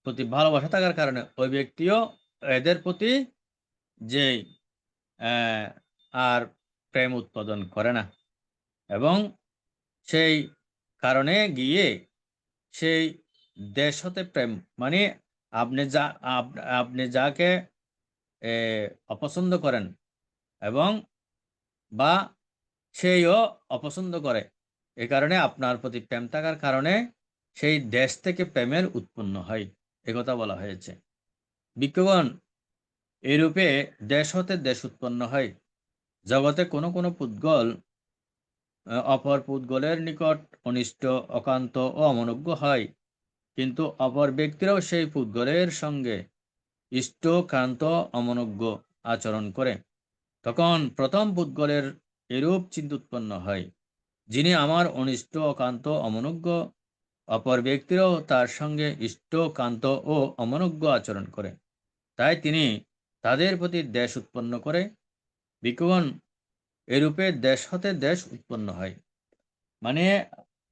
প্রতি ভালোবাসা থাকার কারণে ওই ব্যক্তিও এদের প্রতি যে আর প্রেম উৎপাদন করে না, এবং সেই কারণে গিয়ে সেই দেশ হতে প্রেম মানে আপনি যাকে অপছন্দ করেন এবং বা সেইও অপছন্দ করে, এ কারণে আপনার প্রতি প্রেম থাকার কারণে সেই দেশ থেকে প্রেমের উৎপন্ন হয়, একথা বলা হয়েছে। ভিক্ষুগণ এরূপে দেশ হতে দেশ উৎপন্ন হয়। জগতে কোনো কোনো পুদ্গল অপর পুদ্গলের নিকট অনিষ্ট, অকান্ত ও অমনোজ্ঞ হয়, কিন্তু অপর ব্যক্তিরাও সেই পুদ্গলের সঙ্গে ইষ্ট, কান্ত, অমনোজ্ঞ আচরণ করে। তখন প্রথম পুদ্গলের এরূপ চিন্তা উৎপন্ন হয়, যিনি আমার অনিষ্ট, অকান্ত, অমনোজ্ঞ, অপর ব্যক্তিরাও তার সঙ্গে ইষ্ট, কান্ত ও অমনোজ্ঞ আচরণ করে, তাই তিনি তাদের প্রতি দেশ উৎপন্ন করে। ভিক্ষুগণ এরূপে দেশ হতে দেশ উৎপন্ন হয়। মানে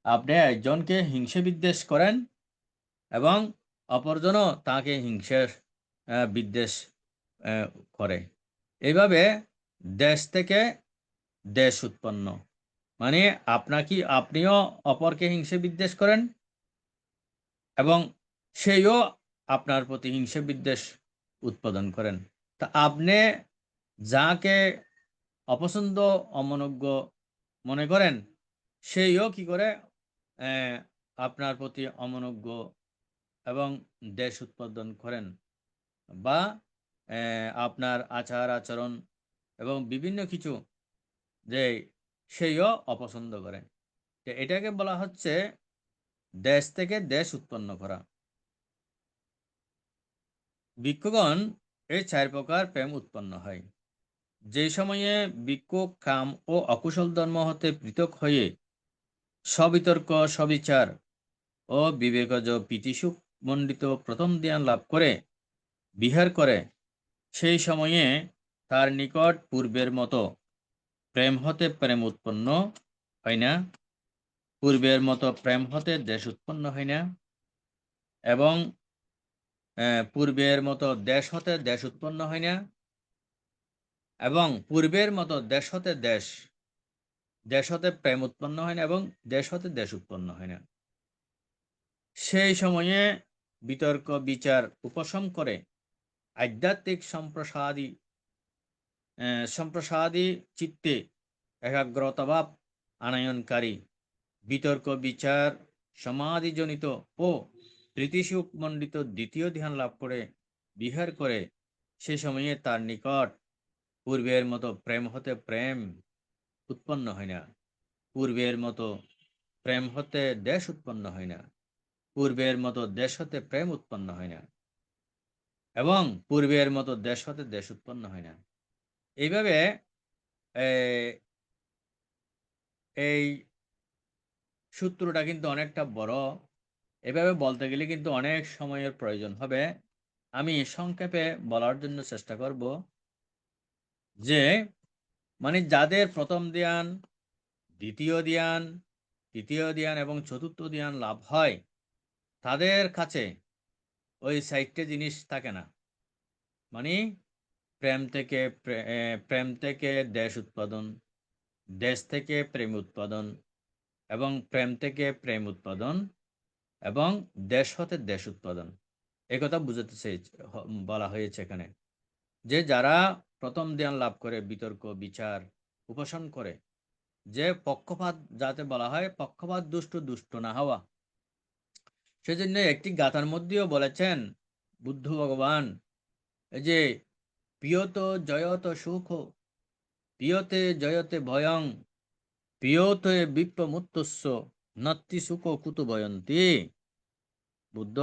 আপনি একজনকে হিংসে বিদ্বেষ করেন এবং অপরজনও তাকে হিংসের বিদ্বেষ করে। এইভাবে দেশ থেকে দেশ উৎপন্ন, মানে আপনিও অপরকে হিংসে বিদ্বেষ করেন এবং সেইও আপনার প্রতি হিংসে বিদ্বেষ উৎপাদন করেন। তা আপনি যাকে অপছন্দ অমনোজ্ঞ মনে করেন, সেইও কি করে আপনার প্রতি অমনোজ্ঞ এবং দেশ উৎপাদন করেন, বা আপনার আচার আচরণ এবং বিভিন্ন কিছু যে সেইও অপছন্দ করে। তো এটাকে বলা হচ্ছে দেশ থেকে দেশ উৎপন্ন করা। ভিক্ষুগণ এই 4 প্রকার প্রেম উৎপন্ন হয়। যে সময়ে ভিক্ষুক কাম ও অকুশল ধর্ম হতে পৃথক হয়ে সবিতর্ক সবিচার ও বিবেকজ প্রীতিসুখ মণ্ডিত প্রথম জ্ঞান লাভ করে বিহার করে, সেই সময়ে তার নিকট পূর্বের মতো প্রেম হতে প্রেম উৎপন্ন হয় না, পূর্বের মতো প্রেম হতে দেশ উৎপন্ন হয় না, এবং পূর্বের মতো দেশ হতে দেশ উৎপন্ন হয় না, এবং পূর্বের মতো দেশ হতে দেশ হতে প্রেম উৎপন্ন হয় না, এবং দেশ হতে দেশ উৎপন্ন হয় না। সেই সময়ে বিতর্ক বিচার উপশম করে আধ্যাত্মিক সম্প্রসাদী চিত্তে একাগ্রতাভাব আনয়নকারী বিতর্ক বিচার সমাধিজনিত ও প্রীতিসুখ মণ্ডিত দ্বিতীয় ধ্যান লাভ করে বিহার করে, সে সময়ে তার নিকট পূর্বের মতো প্রেম হতে প্রেম উৎপন্ন হয় না, পূর্বের মতো প্রেম হতে দেশ উৎপন্ন হয় না, পূর্বের মতো দেশ হতে প্রেম উৎপন্ন হয় না, এবং পূর্বের মতো দেশ হতে দেশ উৎপন্ন হয় না। এইভাবে এই সূত্রটা কিন্তু অনেকটা বড়। এভাবে বলতে গেলে কিন্তু অনেক সময়ের প্রয়োজন হবে। আমি সংক্ষেপে বলার জন্য চেষ্টা করব যে, মানে যাদের প্রথম ধ্যান, দ্বিতীয় ধ্যান, তৃতীয় ধ্যান এবং চতুর্থ ধ্যান লাভ হয়, তাদের কাছে ওই 4টে জিনিস থাকে না। মানে প্রেম থেকে দেশ উৎপাদন, দেশ থেকে প্রেম উৎপাদন, এবং প্রেম থেকে প্রেম উৎপাদন, এবং দেশ হতে দেশ উৎপাদন। একথা বুঝাতে বলা হয়েছে এখানে, যে যারা প্রথম ধ্যান লাভ করে বিতর্ক বিচার উপশম করে, যে পক্ষপাত, যাতে বলা হয় পক্ষপাত দুষ্ট না হওয়া। সেজন্য একটি গাথার মধ্যেও বলেছেন বুদ্ধ ভগবান, যে প্রিয়ত জয়ত সুখ, প্রিয়তে জয়তে ভয়ং, প্রিয়তে বিপ্রমুত্তস্য নত্তি সুখ কুতু ভয়ন্তি। বুদ্ধ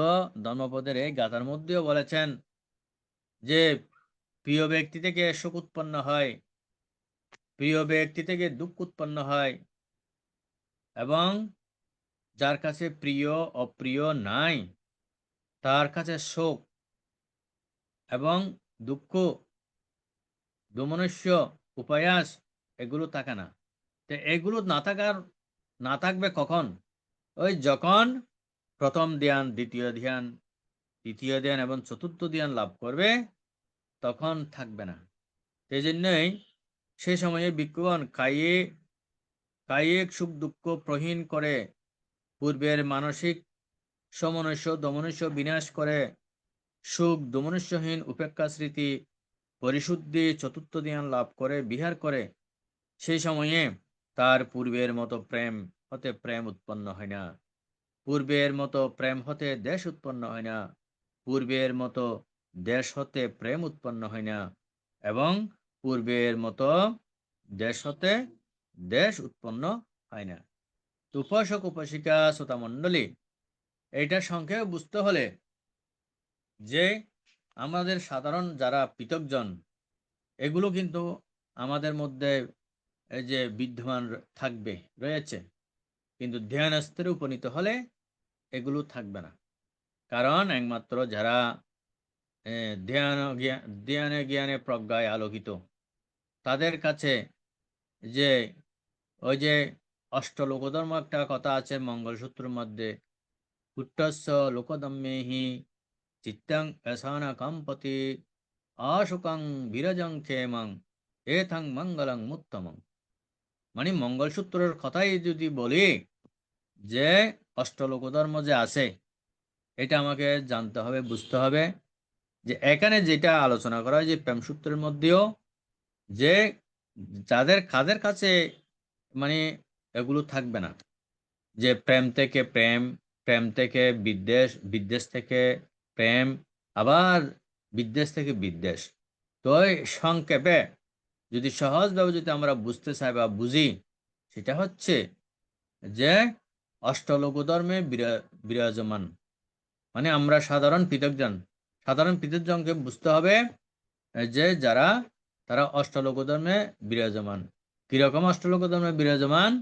ধর্মপদের এই গাথার মধ্যেও বলেছেন যে প্রিয় ব্যক্তি থেকে সুখ উৎপন্ন হয়, প্রিয় ব্যক্তি থেকে দুঃখ উৎপন্ন হয়, এবং যার কাছে প্রিয় অপ্রিয় নাই, তার কাছে শোক এবং দুঃখ, দোমনস্য, উপায়াস এগুলো থাকে না। তো এগুলো না থাকবে কখন? ওই যখন প্রথম ধ্যান, দ্বিতীয় ধ্যান, তৃতীয় ধ্যান এবং চতুর্থ ধ্যান লাভ করবে, তখন থাকবে না। সেই জন্যই সে সময়ে ভিক্ষুগণ কায়িক সুখ দুঃখ প্রহীন করে, পূর্বের মানসিক সমনস্য দমনস্য বিনাশ করে, সুখ দমনস্যহীন উপেক্ষা স্মৃতি পরিশুদ্ধি চতুর্থ ধ্যান লাভ করে বিহার করে, সেই সময়ে তার পূর্বের মতো প্রেম হতে প্রেম উৎপন্ন হয় না, পূর্বের মতো প্রেম হতে দেশ উৎপন্ন হয় না, পূর্বের মতো দেশ হতে প্রেম উৎপন্ন হয় না, এবং পূর্বের মতো দেশ হতে দেশ উৎপন্ন হয় না। উপাসক উপাসিকা শ্রোতা মণ্ডলী, এইটা সংক্ষেপে বুঝতে হলে যে আমাদের সাধারণ যারা পৃথকজন, এগুলো কিন্তু আমাদের মধ্যে এই যে বিদ্যমান রয়েছে, কিন্তু ধ্যান স্তরে উপনীত হলে এগুলো থাকবে না। কারণ একমাত্র যারা ধ্যানে জ্ঞানে প্রজ্ঞায় আলোকিত, তাদের কাছে যে ওই যে অষ্টলোকধর্ম একটা কথা আছে মঙ্গলসূত্রের মধ্যে, কুট্টস্য লোকদম্যেহি চিত্তং এসানা কাম্পতি আশুকং বিরজং ক্ষেমং এথং মঙ্গলং মুত্তমং। মানে মঙ্গলসূত্রের কথাই যদি বলি যে অষ্টলোকধর্ম যে আছে, এটা আমাকে জানতে হবে, বুঝতে হবে যে এখানে যেটা আলোচনা করা হয় যে প্রেমসূত্রের মধ্যেও যে কাদের কাছে মানে এগুলো থাকবে না, যে প্রেম থেকে প্রেম, প্রেম থেকে বিদ্বেষ, বিদ্বেষ থেকে প্রেম, আবার বিদ্বেষ থেকে বিদ্বেষ। তো এই সংক্ষেপে যদি সহজভাবে যদি আমরা বুঝতে চাই বা বুঝি, সেটা হচ্ছে যে অষ্টলোকধর্মে বিরাজমান, মানে আমরা সাধারণ পৃথকজন, সাধারণ পৃথকজনকে বুঝতে হবে যে তারা অষ্টলোকধর্মে বিরাজমান। কিরকম অষ্টলোকধর্মে বিরাজমান?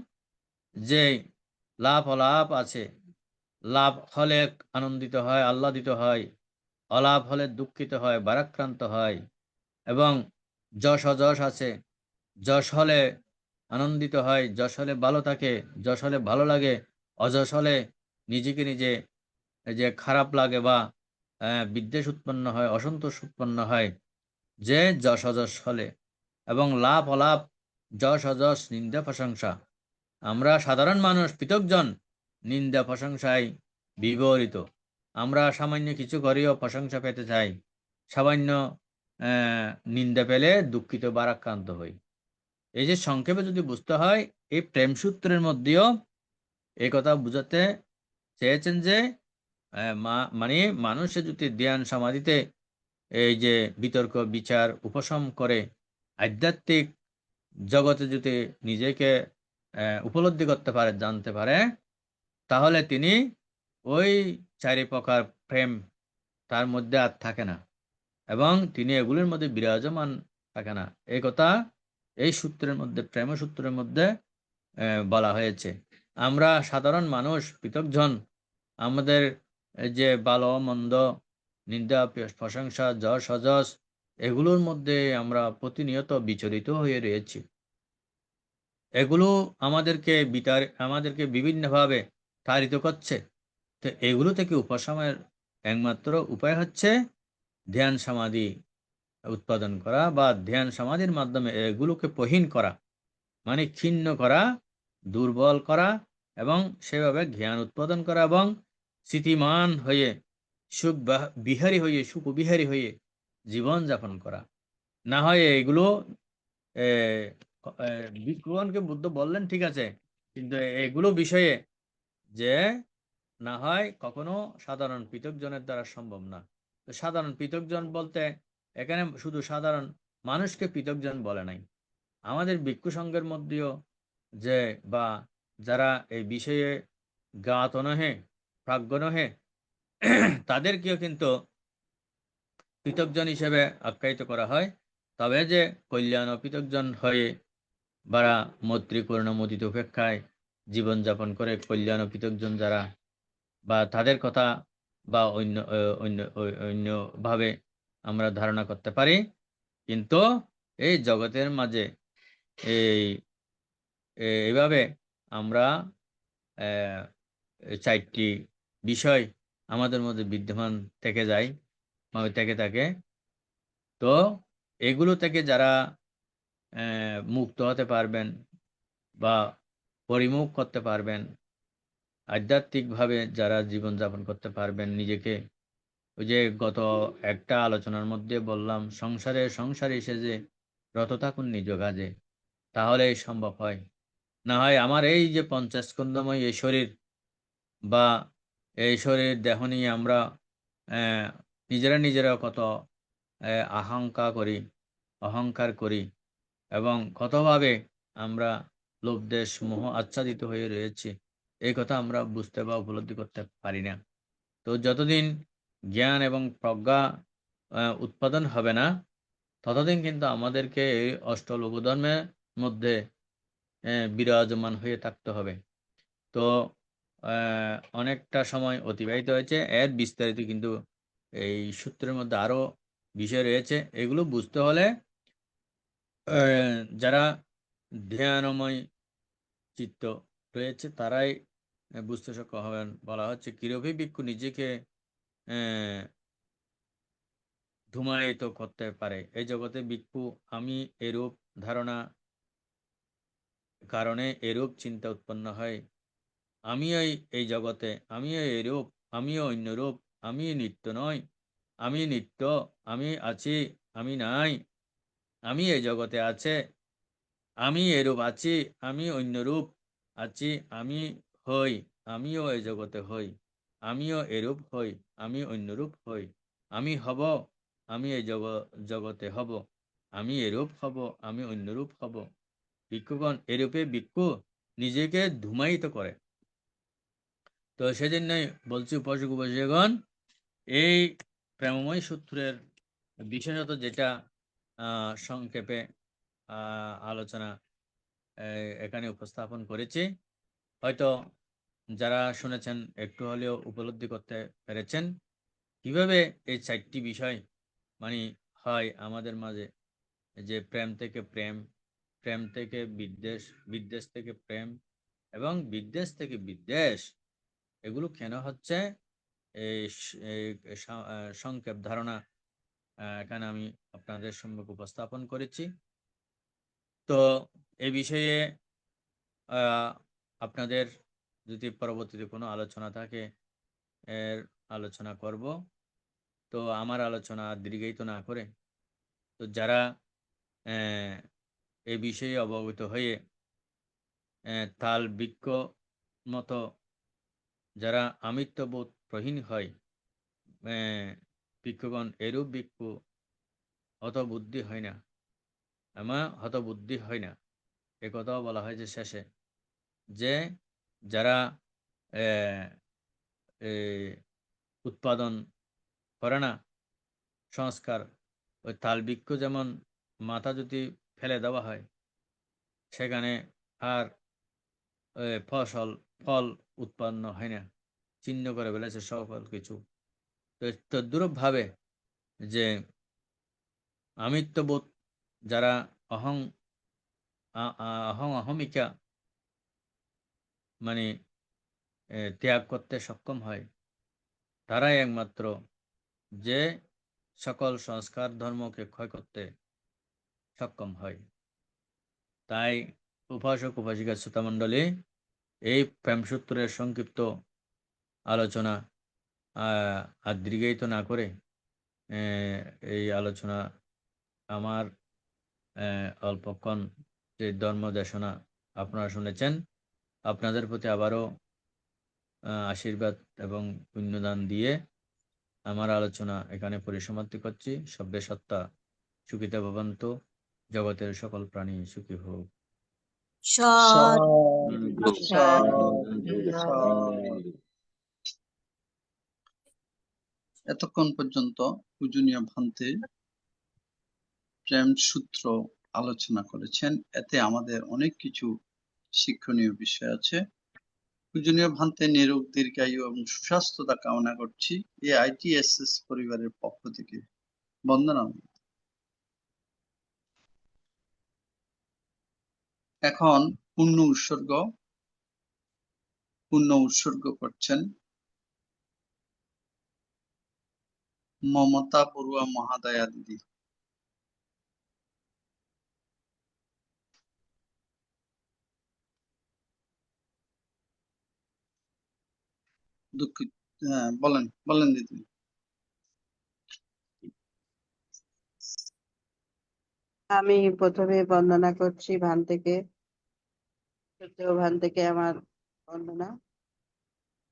যে লাভ অলাভ আছে, লাভ হলে আনন্দিত হয়, আহ্লাদিত হয়, অলাভ হলে দুঃখিত হয়, ভারাক্রান্ত হয়, এবং যশ অযশ আছে, যশ হলে আনন্দিত হয়, যশ হলে ভালো থাকে, যশ হলে ভালো লাগে, অযশ হলে নিজেকে নিজে যে খারাপ লাগে বা বিদ্বেষ উৎপন্ন হয়, অসন্তোষ উৎপন্ন হয়, যে যশ অযশ হলে। এবং লাভ অলাভ, যশ অযশ, নিন্দা প্রশংসা, আমরা সাধারণ মানুষ পৃথকজন নিন্দা প্রশংসায় বিবরিত। আমরা সামান্য কিছু করেও প্রশংসা পেতে চাই, সামান্য নিন্দা পেলে দুঃখিত ভারাক্রান্ত হই। এই যে সংক্ষেপে যদি বুঝতে হয়, এই প্রেম সূত্রের মধ্যেও এই কথা বুঝাতে চেয়েছেন যে মানে মানুষে যদি ধ্যান সমাধিতে এই যে বিতর্ক বিচার উপশম করে আধ্যাত্মিক জগতে যদি নিজেকে উপলব্ধি করতে পারে, জানতে পারে, তাহলে তিনি ওই চারি প্রকার প্রেম তার মধ্যে আর থাকে না, এবং তিনি এগুলির মধ্যে বিরাজমান থাকে না। এই কথা এই সূত্রের মধ্যে, প্রেম সূত্রের মধ্যে বলা হয়েছে। আমরা সাধারণ মানুষ পৃথকজন, আমাদের যে ভালো মন্দ, নিন্দা প্রশংসা, যশ অযশ, এগুলোর মধ্যে আমরা প্রতিনিয়ত বিচলিত হয়ে রয়েছি। এগুলো আমাদেরকে বিভিন্নভাবে তাড়িত করছে। তো এগুলো থেকে উপশমের একমাত্র উপায় হচ্ছে ধ্যান সমাধি উৎপাদন করা, বা ধ্যান সমাধির মাধ্যমে এগুলোকে প্রহীন করা, মানে ক্ষীণ করা, দুর্বল করা, এবং সেভাবে জ্ঞান উৎপাদন করা, এবং স্থিতিমান হয়ে সুখ বিহারী হয়ে জীবন যাপন করা। না হয় এগুলো বিজ্ঞানকে বুদ্ধ বললেন ঠিক আছে, কিন্তু এগুলো বিষয়ে যে না হয় কখনো সাধারণ পৃথকজনের দ্বারা সম্ভব না। তো সাধারণ পৃথকজন বলতে এখানে শুধু সাধারণ মানুষকে পৃথকজন বলে নাই, আমাদের ভিক্ষু সংঘের মধ্যেও যে বা যারা এই বিষয়ে জ্ঞাত নহে, প্রাজ্ঞ নহে, তাদেরকেও কিন্তু পৃথকজন হিসেবে আখ্যায়িত করা হয়। তবে যে কল্যাণ পৃথকজন হয়ে বা মৈত্রী করুণা মুদিত উপেক্ষায় জীবনযাপন করে কল্যাণ পৃথকজন যারা, বা তাদের কথা বা অন্যভাবে আমরা ধারণা করতে পারি। কিন্তু এই জগতের মাঝে এই এইভাবে আমরা চারটি বিষয় আমাদের মধ্যে বিদ্যমান থেকে যায়, থেকে থাকে। তো এগুলো থেকে যারা মুক্ত হতে পারবেন বা পরিমুখ করতে পারবেন, আধ্যাত্মিকভাবে যারা জীবনযাপন করতে পারবেন নিজেকে, ওই যে গত একটা আলোচনার মধ্যে বললাম, সংসারে এসে যে রত থাকুন নিজ কাজে, তাহলে সম্ভব হয়। না হয় আমার এই যে পঞ্চাস্কন্ধময় এই শরীর বা এই শরীর দেহ নিয়ে আমরা নিজেরা কত অহংকার করি, এবং কতভাবে আমরা লোভ দেশ মোহ আচ্ছাদিত হয়ে রয়েছি, এই কথা আমরা বুঝতে বা উপলব্ধি করতে পারি না। তো যতদিন জ্ঞান এবং প্রজ্ঞা উৎপাদন হবে না, ততদিন কিন্তু আমাদেরকে এই অষ্টলোকধর্মের মধ্যে বিরাজমান হয়ে থাকতে হবে। তো অনেকটা সময় অতিবাহিত হয়েছে, এর বিস্তারিত কিন্তু এই সূত্রের মধ্যে আরো বিষয় রয়েছে। এগুলো বুঝতে হলে যারা ধ্যানময় চিত্ত রয়েছে তারাই বুঝতে সক্ষম হবেন। বলা হচ্ছে কিরভি ভিক্ষু নিজেকে ধূমায়িত করতে পারে। এই জগতে ভিক্ষু আমি এরূপ ধারণা কারণে এরূপ চিন্তা উৎপন্ন হয়। আমিও এই জগতে, আমিও এরূপ, আমিও অন্যরূপ, আমি নিত্য নয়, আমি নিত্য, আমি আছি, আমি নাই, আমি এই জগতে আছে, আমি এরূপ আছি, আমি অন্যরূপ আছি, আমি হই, আমিও এই জগতে হই, আমিও এরূপ হই, আমি অন্যরূপ হই, আমি হব, আমি এই জগতে হব, আমি এরূপ হব, আমি অন্যরূপ হব। ভিক্ষুগণ এরূপে ভিক্ষু নিজেকে ধূমায়িত করে। তো সেজন্যই বলছি উপাসক উপাসিকাগণ, এই প্রেমময় সূত্রের বিশেষত যেটা সংক্ষেপে আলোচনা এখানে উপস্থাপন করেছি, হয়তো যারা শুনেছেন একটু হলেও উপলব্ধি করতে পেরেছেন কিভাবে এই 4টি বিষয় মানে হয় আমাদের মাঝে, যে প্রেম থেকে প্রেম, প্রেম থেকে বিদ্বেষ, বিদ্বেষ থেকে প্রেম এবং বিদ্বেষ থেকে বিদ্বেষ। এগুলো কেন হচ্ছে এই সংক্ষেপ ধারণা এখানে আমি আপনাদের সম্মুখে উপস্থাপন করেছি। তো এই বিষয়ে আপনাদের যদি পরবর্তীতে কোনো আলোচনা থাকে এর আলোচনা করব। তো আমার আলোচনা দীর্ঘায়িত না করে, তো যারা এই বিষয়ে অবগত হয়ে তাল বৃক্ষ মতো যারা আমিত্ববোধ প্রহীন হয়, ভিক্ষুগণ এরূপ ভিক্ষু হতবুদ্ধি হয় না, হতবুদ্ধি হয় না। এ কথাও বলা হয় যে শেষে, যে যারা উৎপাদন করে না সংস্কার, ওই তাল বৃক্ষ যেমন মাথা যদি ফেলে দেওয়া হয় সেখানে আর ফল উৎপন্ন হয় না, ছিন্ন করে ফেলেছে সকল কিছু। তো তদ্রূপ ভাবে যে আমিত্ববোধ যারা অহমিকা মানে ত্যাগ করতে সক্ষম হয়, তারাই একমাত্র যে সকল সংস্কার ধর্মকে ক্ষয় করতে সক্ষম হয়। তাই উপাসক উপাসিকা শ্রোতামণ্ডলী, এই প্রেমসূত্রের সংক্ষিপ্ত আলোচনা আর দীর্ঘায়িত না করে এই আলোচনা আমার অল্পক্ষণ যে ধর্ম দেশনা আপনারা শুনেছেন, আপনাদের প্রতি আবারও আশীর্বাদ এবং পুণ্যদান দিয়ে আমার আলোচনা এখানে পরিসমাপ্তি করছি। সব্যে সত্তা সুখিতা ভবন্তু, জগতের সকল প্রাণী সুখী হোক। সৎ এতক্ষণ পর্যন্ত পূজনীয় ভান্তে প্রেম সূত্র আলোচনা করেছেন, এতে আমাদের অনেক কিছু শিক্ষণীয় বিষয় আছে। পূজনীয় ভান্তে নিরোগ দীর্ঘায়ু এবং সুস্বাস্থ্যতা কামনা করছি এই ITSS পরিবারের পক্ষ থেকে। বন্দনা। এখন পূর্ণ উৎসর্গ করছেন মমতা বড়ুয়া মহাদয়া দিদি। দুঃখিত, হ্যাঁ বলেন দিদি। আমি প্রথমে বন্দনা করছি ভান থেকে, তৃতীয় ভান থেকে আমার বন্দনা,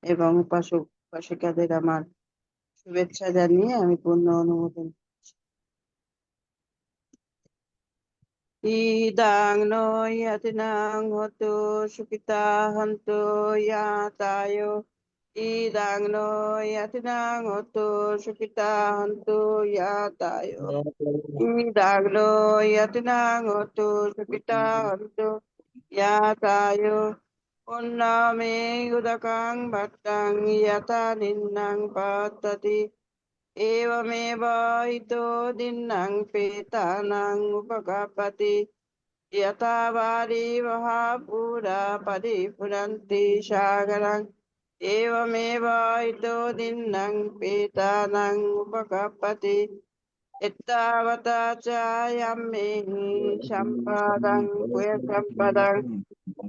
এবং উপাসক উপাসিকাদের আমার শুভেচ্ছা জানিয়ে আমি পূর্ণ অনুমোদন। ইদাং নো ইয়াতিনাং হতো সুখিতা হন্তু ইয়াতায়, ইদাং নো ইয়াতিনাং হতো সুখিতা হন্তু ইয়াতায়, ইদাং নো ইয়াতিনাং হতো সুখিতা হন্তু ইয়াতায়, উন্নামে উদকাং ভট্টাং ইয়াতা নিন্নাং পাততি, एवमेव हितो दिन्नां पेतानां उपकापति, यथा वारी महापुरा परिपुरन्ति सागरं, एवमेव हितो दिन्नां पेतानां उपकापति, ittavata cayamehi sampadang puya sampadang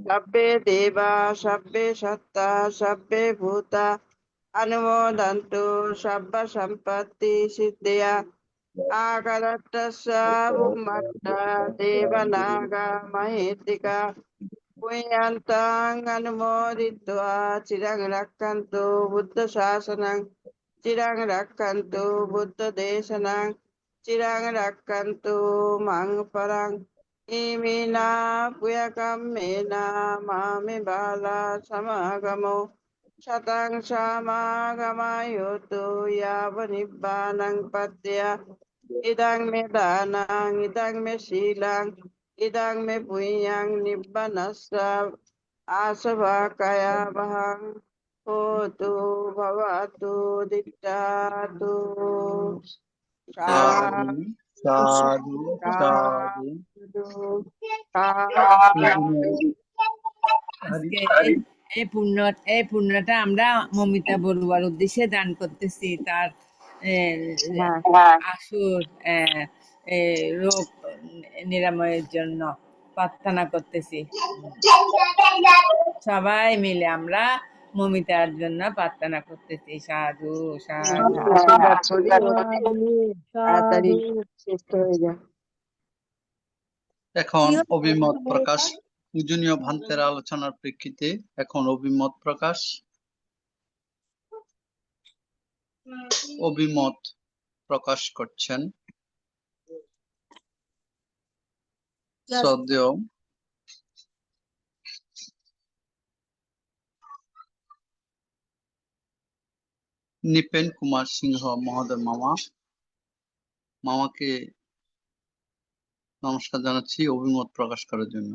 sabbe deva sabbe satta sabbe bhuta anumodantu sabba sampatti siddhya akarattasya bhummatta devanaga mahitika punyantang anumoditva cirang rakkantu buddha sasanang cirang rakkantu buddha desanang cirang rakkantu mang parang imina puyakamena mami bala samagamo satang samagamayotu yava nibbanang patya idang me danang idang me silang idang me punyang nibbanasa asavakaya bahang hotu bhavatu dittatu সাধু সাধু সাধু আজকে এই পুণ্যটা আমরা মমিতা বড়ুয়ার উদ্দেশ্যে দান করতেছি, তার আসুর রোগ নিরাময়ের জন্য প্রার্থনা করতেছি। সবাই মিলে আমরা মমিতার জন্য প্রার্থনা করতেছি। সাধু সাধু। তাড়াতাড়ি সুস্থ হয়ে যায়। এখন অভিমত প্রকাশ, পূজনীয় ভান্তের আলোচনার প্রেক্ষিতে এখন অভিমত প্রকাশ। অভিমত প্রকাশ করছেন শ্রদ্ধেয় নিপেন কুমার সিংহ মহোদয়। মামাকে নমস্কার জানাচ্ছি অভিমত প্রকাশ করার জন্য।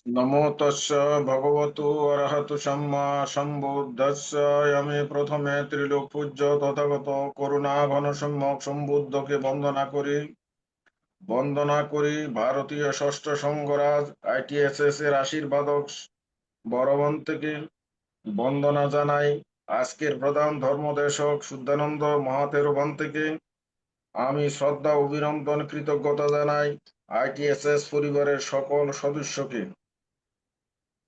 নমো তস্য ভগবতু অরহতু সম্মা সম্বুদ্ধস্য আমি প্রথমে ত্রিলোক পূজ্য তথাগত করুণা ঘন সম্যক সম্বুদ্ধকে বন্দনা করি ভারতীয় ষষ্ঠ সংঘরাজ ITSS এর আশীর্বাদক বরবন থেকে বন্দনা জানাই। আজকের প্রধান ধর্মদেশক শুদ্ধানন্দ মহাতেরোবান থেকে আমি শ্রদ্ধা অভিনন্দন কৃতজ্ঞতা জানাই ITSS পরিবারের সকল সদস্যকে।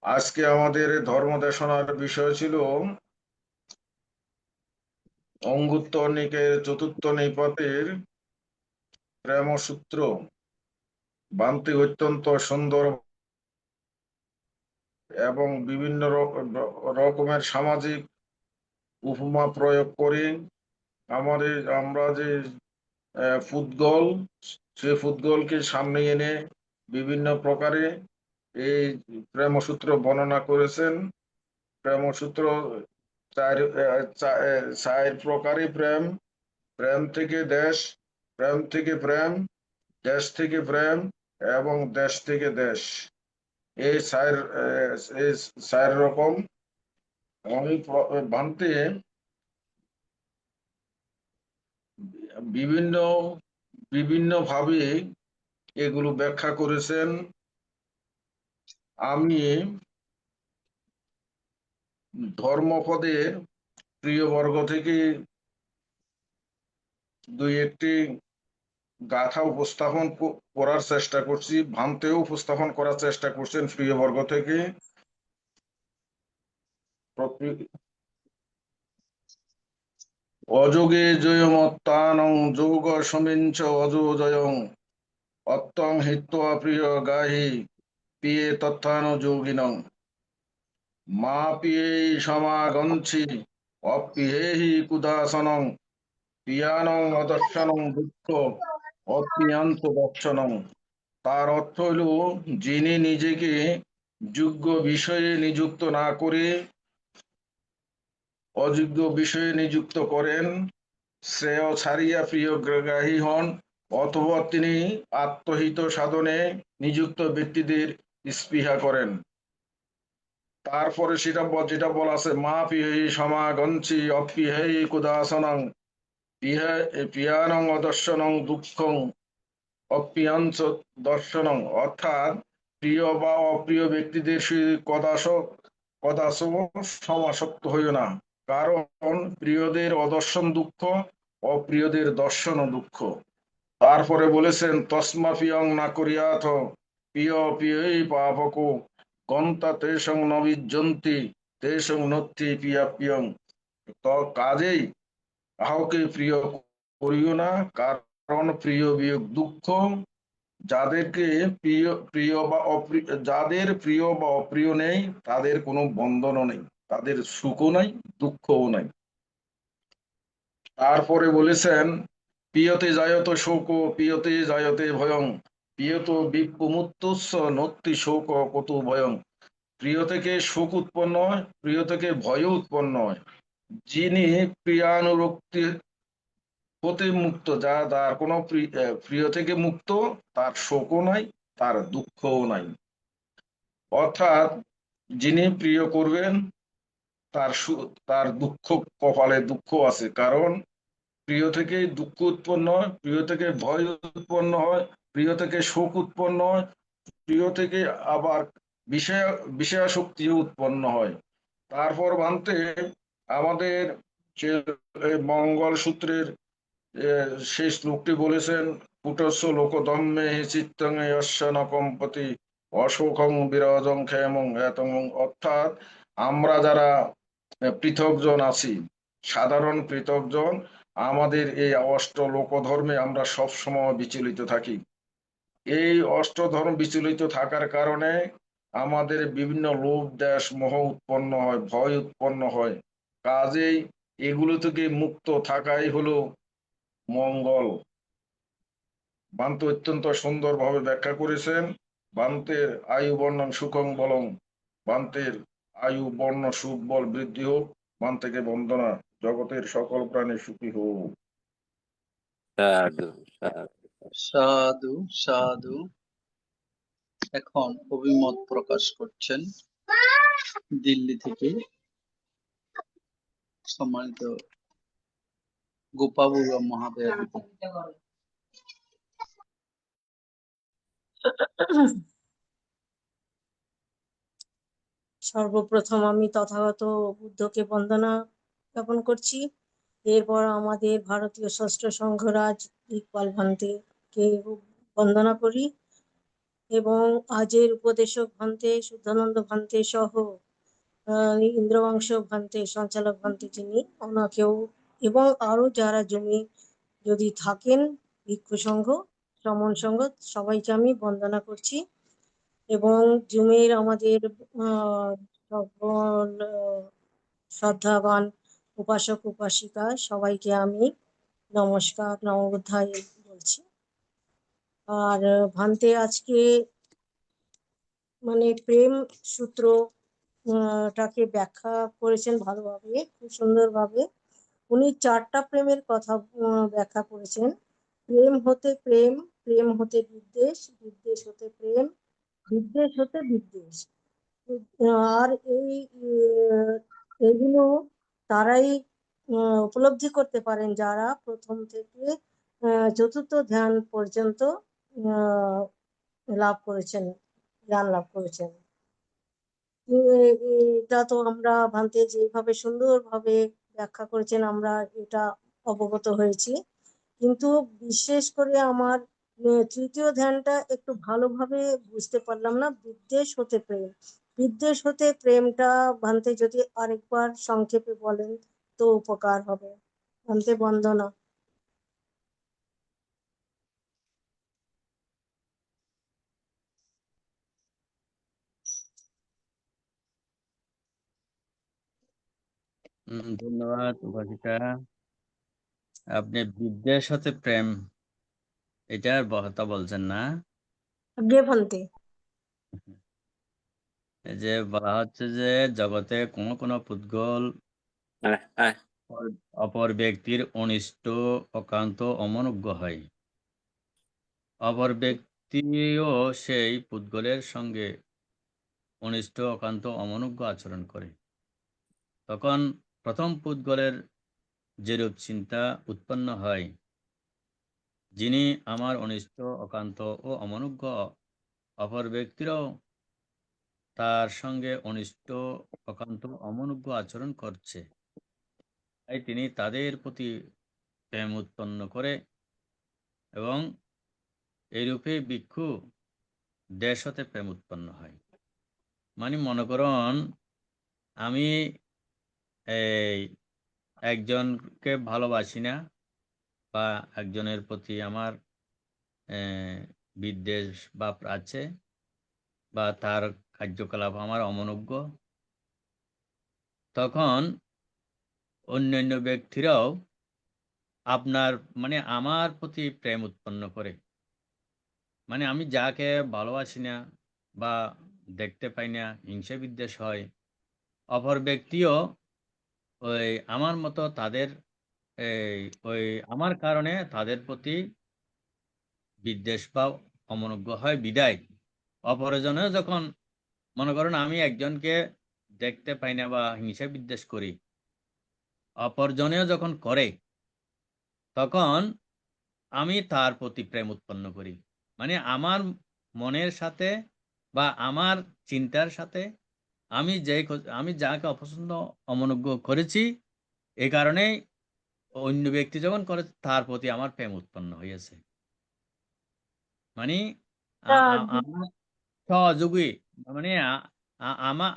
আজকে আমাদের ধর্মদেশনার বিষয় ছিল অঙ্গুত্তর নিকায়ের চতুর্থ নিপাতের প্রেমসূত্র। বান্তি অত্যন্ত সুন্দর এবং বিভিন্ন রকমের সামাজিক উপমা প্রয়োগ করে আমরা যে ফুটবল, সে ফুটবলকে সামনে এনে বিভিন্ন প্রকারে এই প্রেমসূত্র বর্ণনা করেছেন। প্রেমসূত্র চার প্রকারে প্রেম: প্রেম থেকে দেশ, প্রেম থেকে প্রেম, দেশ থেকে প্রেম এবং দেশ থেকে দেশ। এই চার রকম। আমি ভান্তে বিভিন্ন ভাবে এগুলো ব্যাখ্যা করেছেন। আমি ধর্মপদের প্রিয়বর্গ থেকে দুই একটি গাথা উপস্থাপন করার চেষ্টা করছি, ভান্তেও উপস্থাপন করার চেষ্টা করছেন প্রিয়বর্গ থেকে। অযোগে জয়মত্তানং যোগ সমিঞ্চ অযোজয়ং অত্তং হিত্বা প্রিয় গাহি পিয়ে তত্থানো যোগিনং মা পিয়েই সমাগঞ্ছি অপিহেহি কুদাসনং পিয়ানং অদর্শনং দুঃখ অপিয়ান্ত দর্শনং। তার অর্থ হইল, যিনি নিজেকে যোগ্য বিষয়ে নিযুক্ত না করে অযোগ্য বিষয়ে নিযুক্ত করেন, শ্রেয় ছাড়িয়া প্রিয় গ্রাহী হন, অথবা তিনি আত্মহিত সাধনে নিযুক্ত ব্যক্তিদের স্পৃহা করেন। তারপরে যেটা বলা আছে, মা পিহেই সমাগঞ্ছি অপিহেই কুদাসনং পিয়ানং অদর্শনং দুঃখং অপ্রিয়াঞ্চ দর্শনং, অর্থাৎ প্রিয় বা অপ্রিয় ব্যক্তিদের সহিত কদাচ সমাসক্ত হইও না, কারণ প্রিয়দের অদর্শন দুঃখ, অপ্রিয়দের দর্শন দুঃখ। তারপরে বলেছেন তস্মা প্রিয়ং না করিয়াথ প্রিয় প্রিয়ই পাপক গন্তা তেসং নবিজন্তি তেসং নত্তি প্রিয়া প্রিয়ং। তো কাজেই কাউকে প্রিয় করিও না, কারণ প্রিয় বিয়োগ দুঃখ। যাদেরকে প্রিয় প্রিয় বা অপ্রিয়, যাদের প্রিয় বা অপ্রিয় নেই তাদের কোনো বন্ধনও নেই, তাদের সুখও নাই, দুঃখও নাই। তারপরে বলেছেন প্রিয়তে জায়ত শোক, প্রিয়তে জায়তে ভয়ং, প্রিয়ত বিপ্রমুক্তস্য নত্তি শোক কত ভয়ং। প্রিয় থেকে শোক উৎপন্ন হয়, প্রিয় থেকে ভয় উৎপন্ন হয়। যিনি প্রিয়ানুরক্তি হতে মুক্ত, তার কোনো প্রিয় থেকে মুক্ত, তার শোকও নাই, তার দুঃখও নাই। অর্থাৎ যিনি প্রিয় করবেন তার দুঃখ, কপালে দুঃখ আছে, কারণ প্রিয় থেকে দুঃখ উৎপন্ন হয়, প্রিয় থেকে ভয় উৎপন্ন হয়, প্রিয় থেকে শোক উৎপন্ন হয়, প্রিয় থেকে আবার বিষয়াসক্তিও উৎপন্ন হয়। তারপর ভান্তে আমাদের যে মঙ্গল সূত্রের সেই শ্লোকটি বলেছেন পুটস্য লোকধম্মে চিত্তং যস্য ন কম্পতি অশোকং বিরজং ক্ষেমং এতং। অর্থাৎ আমরা যারা পৃথকজন আছি, সাধারণ পৃথকজন, আমাদের এই অষ্ট লোকধর্মে আমরা সব সময় বিচলিত থাকি। এই অষ্টধর্ম বিচলিত থাকার কারণে আমাদের বিভিন্ন লোভ দেশ মোহ উৎপন্ন হয়, ভয় উৎপন্ন হয়। কাজেই এগুলো থেকে মুক্ত থাকাই হলো মঙ্গল। বান্ত অত্যন্ত সুন্দরভাবে ব্যাখ্যা করেছেন। বান্তের আয়ু বর্ণন সুখং বলং, বান্তের আয়ু বর্ণ সুখ বল বৃদ্ধি হোক। বান্তেকে বন্দনা, জগতের সকল প্রাণী সুখী হোক। সাধু সাধু। সাধু সাধু। এখন অভিমত প্রকাশ করছেন দিল্লি থেকে সম্মানিত গোপাবুরা মহাদেব। সর্বপ্রথম আমি তথাগত বুদ্ধকে বন্দনা জ্ঞাপন করছি। এরপর আমাদের ভারতীয় ষষ্ঠ সংঘরাজ ইকবাল ভান্তেকে বন্দনা করি এবং আজের উপদেশক ভান্তে শুদ্ধানন্দ ভান্তে সহ ইন্দ্রবংশ ভান্তে সঞ্চালক ভান্তে যিনি, ওনাকেও, এবং আরো যারা জমি যদি থাকেন ভিক্ষু সংঘ, শ্রমণ সংঘ, সবাইকে আমি বন্দনা করছি। এবং জুমের আমাদের সকল শ্রদ্ধাবান উপাসক উপাসিকা সবাইকে আমি নমস্কার নমোবুদ্ধায় বলছি। আর ভান্তে আজকে মানে প্রেম সূত্র টাকে ব্যাখ্যা করেছেন ভালোভাবে, খুব সুন্দরভাবে। উনি 4টা প্রেমের কথা ব্যাখ্যা করেছেন। প্রেম হতে প্রেম, প্রেম হতে বিদ্বেষ, বিদ্বেষ হতে প্রেম, বিদ্বেষ হতে বিদ্বেষ। আর এইগুলো তারাই উপলব্ধি করতে পারেন যারা প্রথম থেকে চতুর্থ ধ্যান পর্যন্ত লাভ করেছেন, জ্ঞান লাভ করেছেন। এটা তো আমরা ভান্তে যেভাবে সুন্দরভাবে ব্যাখ্যা করেছেন আমরা এটা অবগত হয়েছি, কিন্তু বিশেষ করে আমার তৃতীয় ধ্যানটা একটু ভালোভাবে বুঝতে পারলাম না। বিদ্বেষ হতে প্রেম, বিদ্বেষ হতে প্রেমটা ভান্তে যদি আরেকবার সংক্ষেপে বলেন তো উপকার হবে। ভান্তে বন্দনা। ধন্যবাদ উপাসিকা। আপনি বিদ্বেষ হতে প্রেম এটার কথা বলছেন না? আজ্ঞে ভান্তে। এই যে বলা হচ্ছে যে জগতে কোনো কোনো পুদ্গল অপর ব্যক্তির অনিষ্ট অকান্ত অমনোজ্ঞ হয়, অপর ব্যক্তিও সেই পুদ্গলের সঙ্গে অনিষ্ট অকান্ত অমনোজ্ঞ আচরণ করে। তখন প্রথম পুদ্গলের যেরূপ চিন্তা উৎপন্ন হয় যিনি আমার অনিষ্ট অকান্ত ও অমনোজ্ঞ অপর ব্যক্তিরাও তার সঙ্গে অনিষ্ট অকান্ত অমনোজ্ঞ আচরণ করছে, তাই তিনি তাদের প্রতি প্রেম উৎপন্ন করে এবং এইরূপে ভিক্ষু দেশ হতে প্রেম উৎপন্ন হয়। মানে মনে করুন আমি এই একজনকে ভালোবাসি না বা একজনের প্রতি আমার বিদ্বেষ ভাব আছে বা তার কার্যকলাপ আমার অমনোজ্ঞ, তখন অন্যান্য ব্যক্তিরাও আপনার মানে আমার প্রতি প্রেম উৎপন্ন করে। মানে আমি যাকে ভালোবাসি না বা দেখতে পাই না, হিংসা বিদ্বেষ হয়, অপর ব্যক্তিও ওই আমার মতো তাদের এই ওই আমার কারণে তাদের প্রতি বিদ্বেষ বা অমনোজ্ঞ হয় বিদায় অপরজনেও যখন মনে করেন আমি একজনকে দেখতে পাই না বা হিংসা বিদ্বেষ করি, অপরজনেও যখন করে তখন আমি তার প্রতি প্রেম উৎপন্ন করি। মানে আমার মনের সাথে বা আমার চিন্তার সাথে আমি যাকে অপছন্দ অমনোজ্ঞ করেছি, এই কারণেই অন্য ব্যক্তি যখন করে তার প্রতি আমার প্রেম উৎপন্ন হয়েছে। মানে তা আমার সহযোগী, মানে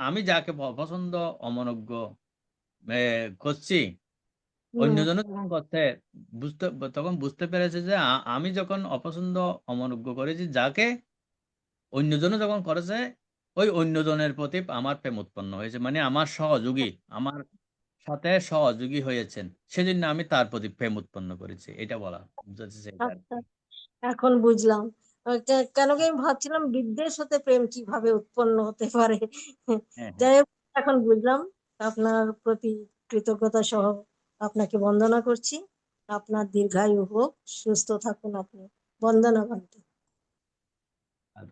আমি যাকে পছন্দ অমনোজ্ঞ করছি, হুম, অন্যজনও যখন করতে বুঝতে তখন বুঝতে পেরেছে যে আমি যখন অপছন্দ অমনোজ্ঞ করেছি যাকে, অন্যজনও যখন করেছে ওই অন্যজনের প্রতি আমার প্রেম উৎপন্ন হয়েছে। মানে আমার সহযোগী, আমার সাথে সহযোগী হয়েছেন, সেজন্য আমি তার প্রতি প্রেম উৎপন্ন করেছি, এটা বলা বুঝাতে চাইছে আর আচ্ছা, কি। এখন বুঝলাম। কেন কি আমি ভাবছিলাম বিদ্বেষ হতে প্রেম কিভাবে উৎপন্ন হতে পারে। হ্যাঁ, হ্যাঁ। যাই হোক, এখন বুঝলাম। আপনার প্রতি কৃতজ্ঞতা সহ আপনাকে বন্দনা করছি। আপনার দীর্ঘায়ু হোক, সুস্থ থাকুন আপনি। বন্দনা ভান্তে। আর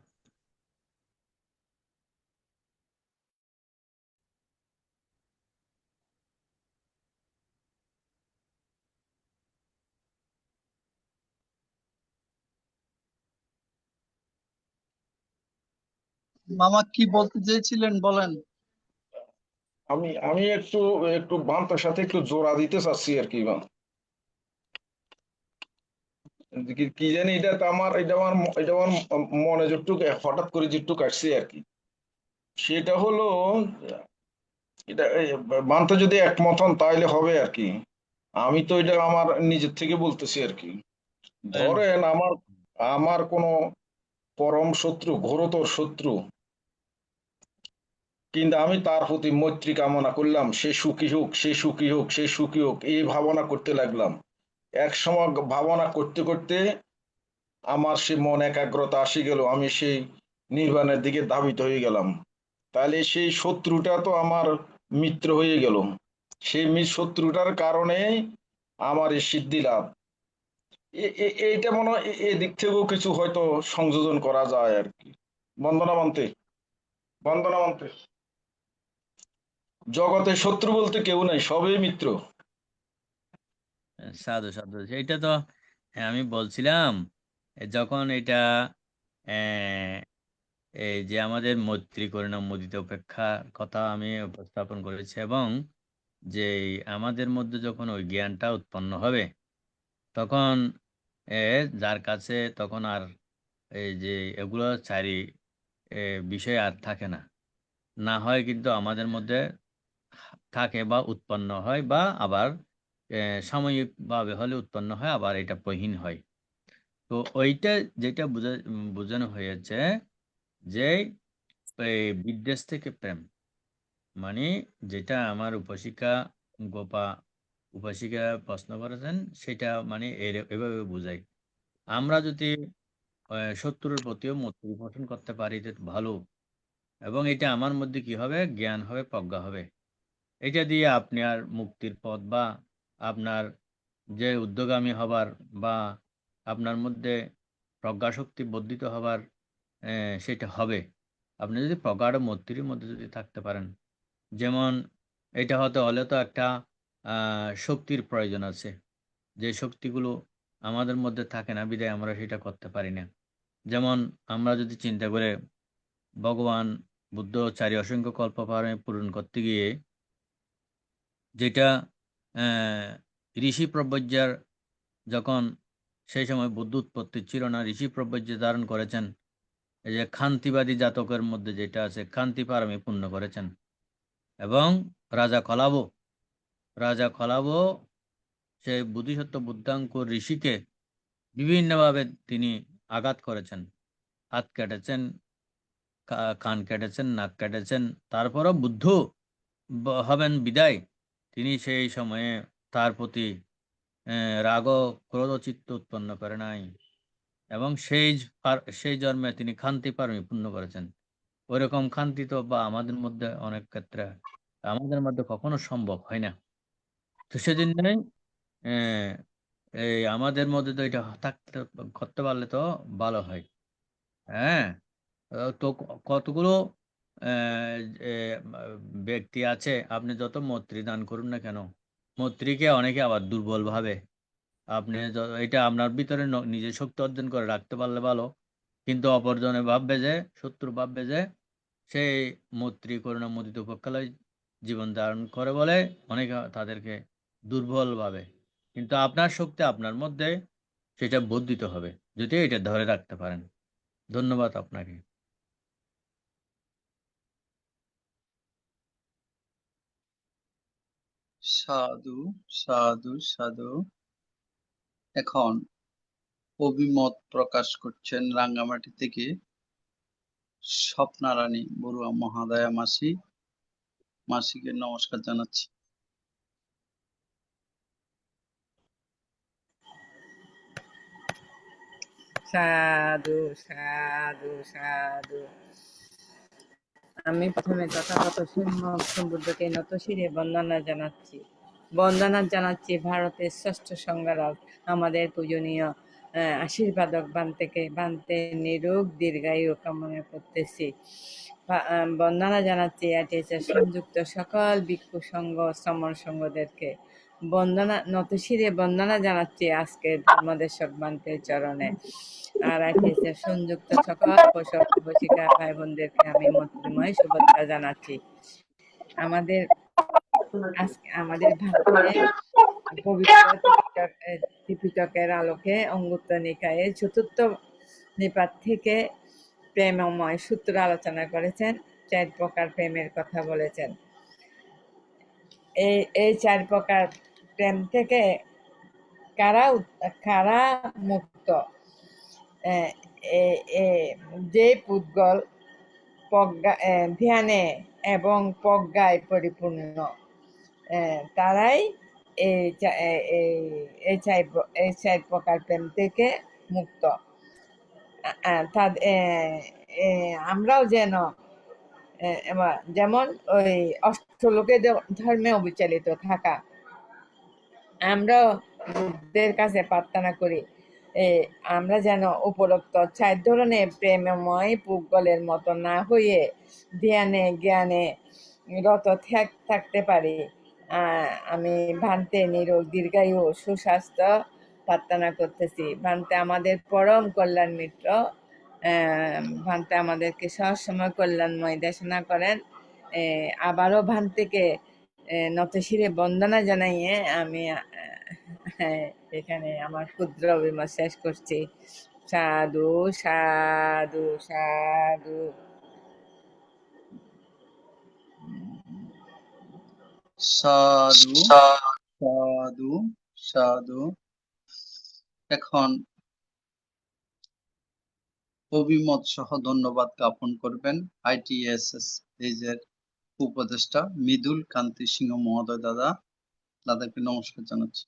মামা কি বলতে চেয়েছিলেন বলেন। আমি আমি একটু একটু বান্তার সাথে একটু জোড়া দিতে চাচ্ছি আর কি। কি জানি এটা আমার মনে যেটুকু হঠাৎ করে যেটুকু আসছে আর কি, সেটা হলো এটা মানতে যদি একমত হন তাহলে হবে আর কি। আমি তো এটা আমার নিজের থেকে বলতেছি আর কি। বলেন। ধরেন আমার আমার কোনো পরম শত্রু, ঘোরতর শত্রু, কিন্তু আমি তার প্রতি মৈত্রী কামনা করলাম, সে সুখী হোক, সে সুখী হোক, সে সুখী হোক, এই ভাবনা করতে লাগলাম। এক সময় ভাবনা করতে করতে আমার সে মন একাগ্রতা আসি গেল, আমি সেই নির্বাণের দিকে ধাবিত হয়ে গেলাম। তাহলে সেই শত্রুটা তো আমার মিত্র হয়ে গেল। সেই শত্রুটার কারণে আমার এই সিদ্ধি লাভ। এইটা মনে হয় এদিক থেকেও কিছু হয়তো সংযোজন করা যায় আর কি। বন্দনা মানতে, বন্দনা মানতে, জগতে শত্রু বলতে কেউ নাই, সবই মিত্র। সাধু সাধু, এটা তো আমি বলছিলাম যখন এটা আহ, এই যে আমাদের মৈত্রী করিনা মুদিত উপেক্ষার কথা আমি উপস্থাপন করেছি, এবং যে আমাদের মধ্যে যখন ওই জ্ঞানটা উৎপন্ন হবে তখন এ যার কাছে তখন আর এই যে এগুলো চারি বিষয় আর থাকে না, না হয় কিন্তু আমাদের মধ্যে থাকে বা উৎপন্ন হয়, বা আবার সাময়িকভাবে হলে উৎপন্ন হয়, আবার এটা প্রহীন হয়। তো ওইটা যেটা বোঝানো হয়েছে যে এই বিদ্বেষ থেকে প্রেম, মানে যেটা আমার উপাসিকা গোপা উপাসিকা প্রশ্ন করেছেন, সেটা মানে এভাবে বোঝাই। আমরা যদি শত্রুর প্রতিও মৈত্রী পোষণ করতে পারি তো ভালো, এবং এটা আমার মধ্যে কি হবে, জ্ঞান হবে, প্রজ্ঞা হবে। এটা দিয়ে আপনি আর মুক্তির পথ বা আপনার যে উদ্যোগামী হবার বা আপনার মধ্যে প্রজ্ঞাশক্তি বর্ধিত হবার সেটা হবে আপনি যদি প্রগাঢ় মৈত্রীর মধ্যে যদি থাকতে পারেন। যেমন এটা হতে হলে তো একটা শক্তির প্রয়োজন আছে, যে শক্তিগুলো আমাদের মধ্যে থাকে না, বিধায় আমরা সেটা করতে পারি না। যেমন আমরা যদি চিন্তা করে ভগবান বুদ্ধ চারি অসংখ্য কল্প পূরণ করতে গিয়ে যেটা আহ, ঋষি প্রব্রজ্যার যখন সেই সময় বুদ্ধ উৎপত্তি ছিল না, ঋষি প্রব্রজ্য ধারণ করেছেন এই যে ক্ষান্তিবাদী জাতকের মধ্যে যেটা আছে, ক্ষান্তি পারমী পূর্ণ করেছেন। এবং রাজা কলাবো রাজা কলাবো সেই বুদ্ধিসত্ত্ব বুদ্ধাঙ্কুর ঋষিকে বিভিন্নভাবে তিনি আঘাত করেছেন। হাত কেটেছেন, কান কেটেছেন, নাক কেটেছেন। তারপরও বুদ্ধ হবেন বিদায় তিনি সেই সময়ে তার প্রতি রাগ ক্রোধ চিত্ত উৎপন্ন করে নাই, এবং সেই জন্মে তিনি ক্ষান্তি পারমী পূর্ণ করেছেন। ওইরকম ক্ষান্তি তো বা আমাদের মধ্যে অনেক ক্ষেত্রে আমাদের মধ্যে কখনো সম্ভব হয় না। তো সেজন্যই আহ, এই আমাদের মধ্যে তো এটা থাকতে করতে পারলে তো ভালো হয়। হ্যাঁ, তো কতগুলো আহ, এ, ব্যক্তি আছে, আপনি যত মৈত্রী দান করুন না কেন, মৈত্রীকে অনেকে আবার দুর্বল ভাবে। আপনি এটা আপনার ভিতরে নিজে শক্তি অর্জন করে রাখতে পারলে ভালো, কিন্তু অপরজনে ভাববে যে, শত্রু ভাববে যে সেই মৈত্রী করুণা মুদিত উপেক্ষালয় জীবন ধারণ করে বলে অনেকে তাদেরকে দুর্বল ভাবে। কিন্তু আপনার শক্তি আপনার মধ্যে, সেটা বর্ধিত হবে যদি এটা ধরে রাখতে পারেন। ধন্যবাদ আপনাকে। সাধু, সাধু, সাধু। এখন অভিমত প্রকাশ করছেন রাঙ্গামাটি থেকে স্বপ্নারানী বড়ুয়া মহাদয়া মাসি। মাসিকে নমস্কার জানাচ্ছি। সাধু সাধু সাধু। আমি প্রথমে তথাগত বুদ্ধকে নতশিরে বন্দনা জানাচ্ছি ভারতের ষষ্ঠ সংঘরাজ আমাদের পূজনীয় আশীর্বাদক বান্তে নিরোগ দীর্ঘায়ু কামনা করতেছি। বন্দনা জানাচ্ছি আইটিএসের সংযুক্ত সকল ভিক্ষু সংঘ শ্রমণ সংঘদেরকে নতশিরে বন্দনা জানাচ্ছি আজকে ধর্মদেশক বান্তের চরণে। আর আইটিএসের সংযুক্ত সকল প্রশিকা ভাই বোনদেরকে আমি মন্ত্রীময় শুভেচ্ছা জানাচ্ছি। আমাদের ভারতে পবিত্র ত্রিপিটকের আলোকে অঙ্গুত্র নিকায়ের চতুর্থ নিপাত থেকে প্রেমময় সূত্র আলোচনা করেছেন। 4 প্রকার প্রেমের কথা বলেছেন। এই 4 প্রকার প্রেম থেকে কারা মুক্ত? যে পুদ্গল ধ্যানে এবং প্রজ্ঞায় পরিপূর্ণ, তারাই এই 4 প্রকার প্রেম থেকে মুক্ত। আমরাও যেন যেমন ওই অষ্টলোকে ধর্মে অবিচলিত থাকা, আমরাও বুদ্ধের কাছে প্রার্থনা করি আমরা যেন উপরোক্ত 4 ধরনের প্রেমময় পুগলের মতো না হয়ে ধ্যানে জ্ঞানে রত থাকতে পারি। আমি ভান্তে নিরোগ দীর্ঘায়ু সুস্বাস্থ্য প্রার্থনা করতেছি। ভান্তে আমাদের পরম কল্যাণ মিত্র, ভান্তে আমাদেরকে সবসময় কল্যাণময় দেশনা করেন। আবারও ভান্তেকে নতশিরে বন্দনা জানাইয়ে আমি এখানে আমার ক্ষুদ্র অভিমত শেষ করছি। সাধু সাধু সাধু। সাধু, সাধু, সাধু। এখন অভিমত সহ ধন্যবাদ জ্ঞাপন করবেন আইটিএসএস এর উপদেষ্টা মৃদুল কান্তি সিংহ মহোদয়। দাদাকে নমস্কার জানাচ্ছি।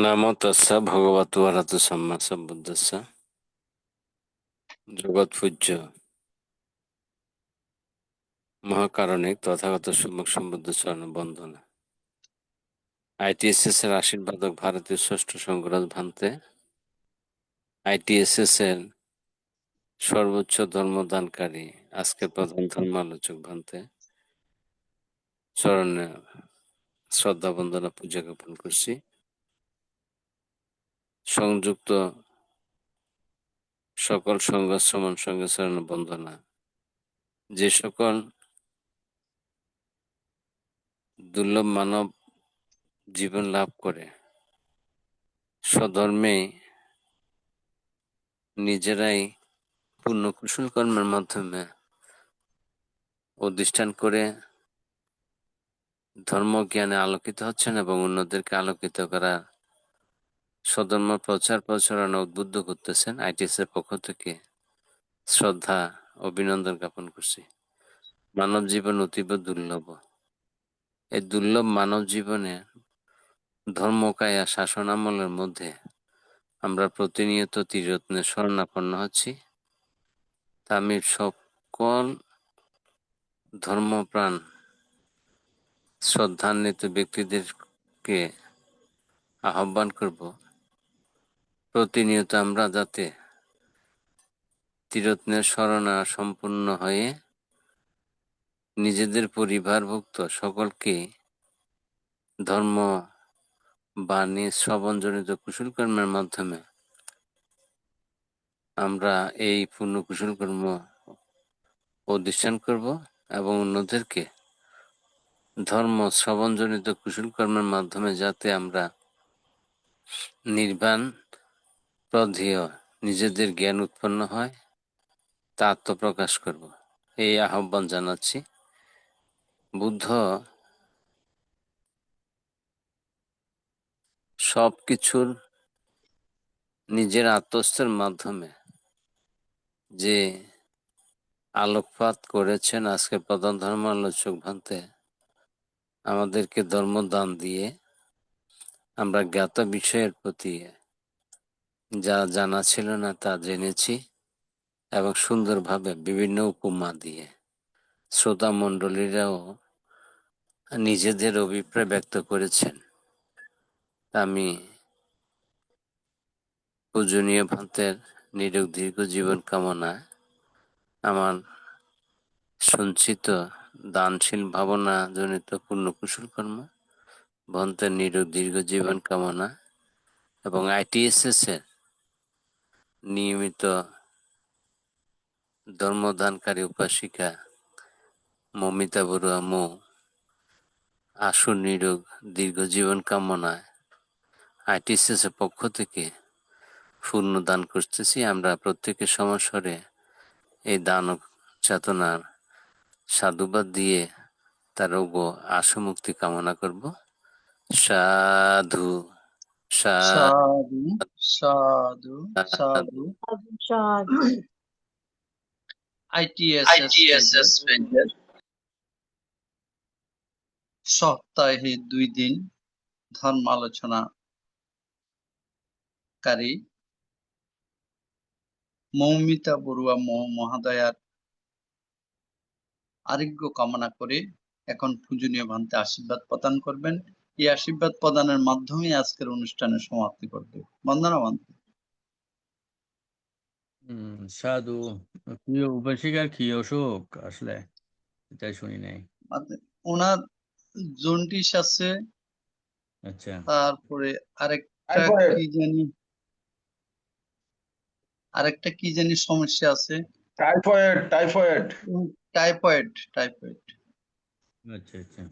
নমো তাস্সা ভগবতু আরহাতু সাম্মা সম্বুদ্ধস্সা। জগৎ পূজ্য মহাকারণিক তথাগত সম্যক সম্বুদ্ধ চরণ বন্দনা। আইটিএসএস এর আশীর্বাদক ভারতীয় ষষ্ঠ সংঘরাজ ভান্তে, আইটিএসএস এর সর্বোচ্চ ধর্মদানকারী আজকের প্রধান ধর্ম আলোচক ভান্তে চরণে শ্রদ্ধা বন্দনা পূজা জ্ঞাপন করছি। সংযুক্ত সকল সংঘ সঙ্গে বন্দনা। যে সকল দুর্লভ মানব জীবন লাভ করে স্বধর্মে নিজেরাই পূর্ণ কুশল কর্মের মাধ্যমে অধিষ্ঠান করে ধর্ম জ্ঞানে আলোকিত হচ্ছেন এবং অন্যদেরকে আলোকিত করা স্বধর্ম প্রচার প্রচারণা উদ্বুদ্ধ করতেছেন, ITS এর পক্ষ থেকে শ্রদ্ধা অভিনন্দন জ্ঞাপন করছি। মানব জীবন অতীব দুর্লভ। এই দুর্লভ মানব জীবনে ধর্মকায়া শাসন আমলের মধ্যে আমরা প্রতিনিয়ত ত্রিরত্নের শরণাপন্ন হচ্ছি। তা আমি সকল ধর্মপ্রাণ শ্রদ্ধান্বিত ব্যক্তিদেরকে আহ্বান করব, প্রতিনিয়ত আমরা যাতে ত্রিরত্নের শরণা সম্পূর্ণ হয়ে নিজেদের পরিবারভুক্ত সকলকে ধর্ম বাণী শ্রবণজনিত কুশল কর্মের মাধ্যমে আমরা এই পূর্ণ কুশল কর্ম অধিষ্ঠান করব এবং অন্যদেরকে ধর্ম শ্রবণজনিত কুশল কর্মের মাধ্যমে যাতে আমরা নির্বাণ প্রধেয় নিজেদের জ্ঞান উৎপন্ন হয় তা আত্মপ্রকাশ করব, এই আহ্বান জানাচ্ছি। বুদ্ধ সবকিছুর নিজের আত্মস্থের মাধ্যমে যে আলোকপাত করেছেন, আজকে প্রধান ধর্মালোচক ভান্তে আমাদেরকে ধর্মদান দিয়ে আমরা জ্ঞাত বিষয়ের প্রতি যা জানা ছিল না তা জেনেছি এবং সুন্দরভাবে বিভিন্ন উপমা দিয়ে শ্রোতা মণ্ডলীরাও নিজেদের অভিপ্রায় ব্যক্ত করেছেন। আমি পূজনীয় ভান্তের নিরোগ দীর্ঘ জীবন কামনায় আমার সঞ্চিত দানশীল ভাবনা জনিত পূর্ণ কুশল কর্ম, ভন্তের নিরোগ দীর্ঘ জীবন কামনা এবং ITSS এর নিয়মিত ধর্মদানকারী উপাসিকা মমিতা বড়ুয়া মৌ আশু নিরোগ দীর্ঘ জীবন কামনায় ITSS এর পক্ষ থেকে পূর্ণ দান করতেছি। আমরা প্রত্যেকের সমস্বরে এই দান চেতনার সাধুবাদ দিয়ে তার রোগ আশু মুক্তি কামনা করব। সাধু সাধু সাধু সাধু। সাধু। ITSS পেজের সপ্তাহে 2 দিন ধর্ম আলোচনাকারী মৌমিতা বড়ুয়া মহাদয়ার আরোগ্য কামনা করে এখন পূজনীয় ভান্তে আশীর্বাদ প্রদান করবেন। এই আশীর্বাদ প্রদানের মাধ্যমে আজকের অনুষ্ঠানের সমাপ্তি করবে। বন্দনা ভান্তে। সাধু। কি উপাসিকার কি অসুখ আসলে? এটাই শুনি নাই। ওনার জন্ডিস আছে, আচ্ছা। তারপরে আরেকটা কি জানি সমস্যা আছে, টাইফয়েড। টাইফয়েড। আচ্ছা আচ্ছা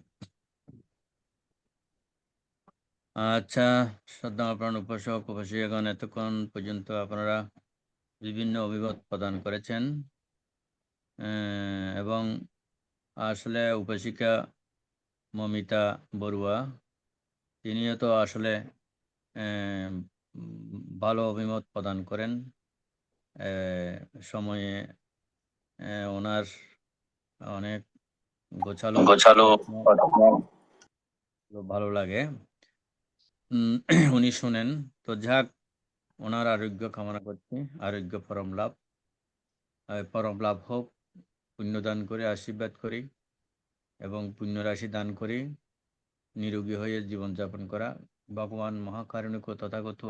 আচ্ছা। শ্রদ্ধাপ্রাণ উপাসক উপাসিকাগণ, এতক্ষণ পর্যন্ত আপনারা বিভিন্ন অভিমত প্রদান করেছেন এবং আসলে উপাসিকা মমিতা বড়ুয়া তিনিও তো আসলে ভালো অভিমত প্রদান করেন। সময়ে ওনার অনেক গোছালো ভালো লাগে, উনি শুনেন। তো যাক, ওনার আরোগ্য কামনা করছি, আরোগ্য পরম লাভ হোক। পুণ্যদান করে আশীর্বাদ করি এবং পুণ্যরাশি দান করি নিরোগী হয়ে জীবনযাপন করা। ভগবান মহাকারুণিক তথাগত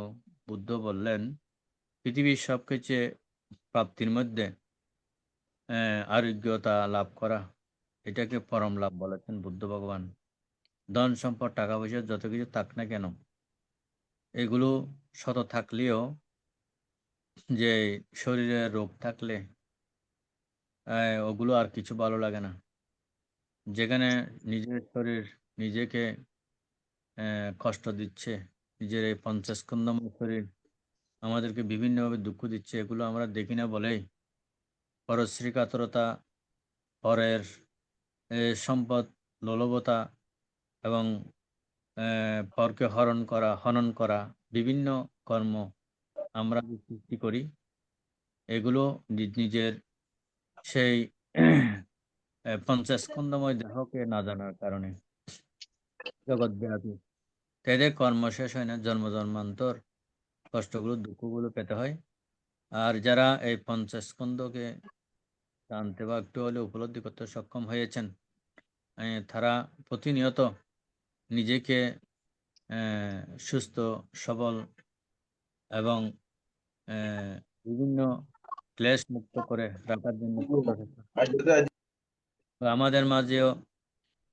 বুদ্ধ বললেন, পৃথিবীর সবকিছু প্রাপ্তির মধ্যে আরোগ্যতা লাভ করা, এটাকে পরম লাভ বলেছেন বুদ্ধ ভগবান। ধন সম্পদ টাকা পয়সা যত কিছু থাক না কেন, এগুলো শত থাকলেও যে শরীরে রোগ থাকলে ওগুলো আর কিছু ভালো লাগে না। যেখানে নিজের শরীর নিজেকে কষ্ট দিচ্ছে, নিজের এই পঞ্চাস্কন্ধময় শরীর আমাদেরকে বিভিন্নভাবে দুঃখ দিচ্ছে, এগুলো আমরা দেখি না বলেই পরশ্রী কাতরতা, পরের সম্পদ লোলুপতা এবং পরকে হনন করা বিভিন্ন কর্ম আমরা যে সৃষ্টি করি, এগুলো নিজের সেই পঞ্চাস্কন্ধময় দেহকে না জানার কারণে জগৎ ব্যাপী তাদের কর্ম শেষ হয় না, জন্ম জন্মান্তর কষ্টগুলো দুঃখগুলো পেতে হয়। আর যারা এই পঞ্চাস্কন্ধকে জানতে বা একটু হলে উপলব্ধি করতে সক্ষম হয়েছেন, তারা প্রতিনিয়ত নিজেকে সুস্থ সবল এবং বিভিন্ন ক্লেশ মুক্ত করে রাখার জন্য আমাদের মাঝেও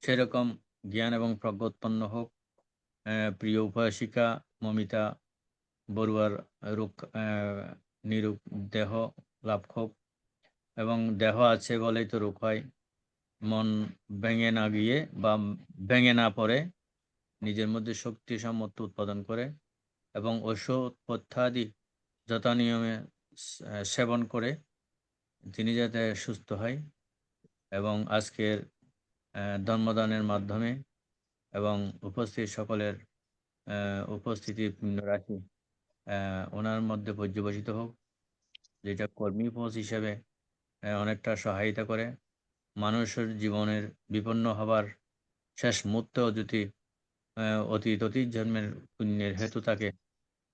সেরকম জ্ঞান এবং প্রজ্ঞা উৎপন্ন হোক। প্রিয় উপাসিকা মমিতা বড়ুয়ার নিরূপ দেহ লাভ হোক, এবং দেহ আছে বলেই তো রোগ হয়। মন ভেঙে না গিয়ে বা ভেঙে না পড়ে নিজের মধ্যে শক্তি সামর্থ্য উৎপাদন করে এবং ঔষধ পথ্যাদি যথা নিয়মে সেবন করে তিনি যাতে সুস্থ হয়। এবং আজকের ধর্মদানের মাধ্যমে এবং উপস্থিত সকলের উপস্থিতির পুণ্য রাশি ওনার মধ্যে পর্যবেসিত হোক, যেটা কর্মী পথ হিসেবে অনেকটা সহায়তা করে। মানুষের জীবনের বিপন্ন হবার শেষ মুহূর্তেও যদি অতীত জন্মের পুণ্যের হেতু থাকে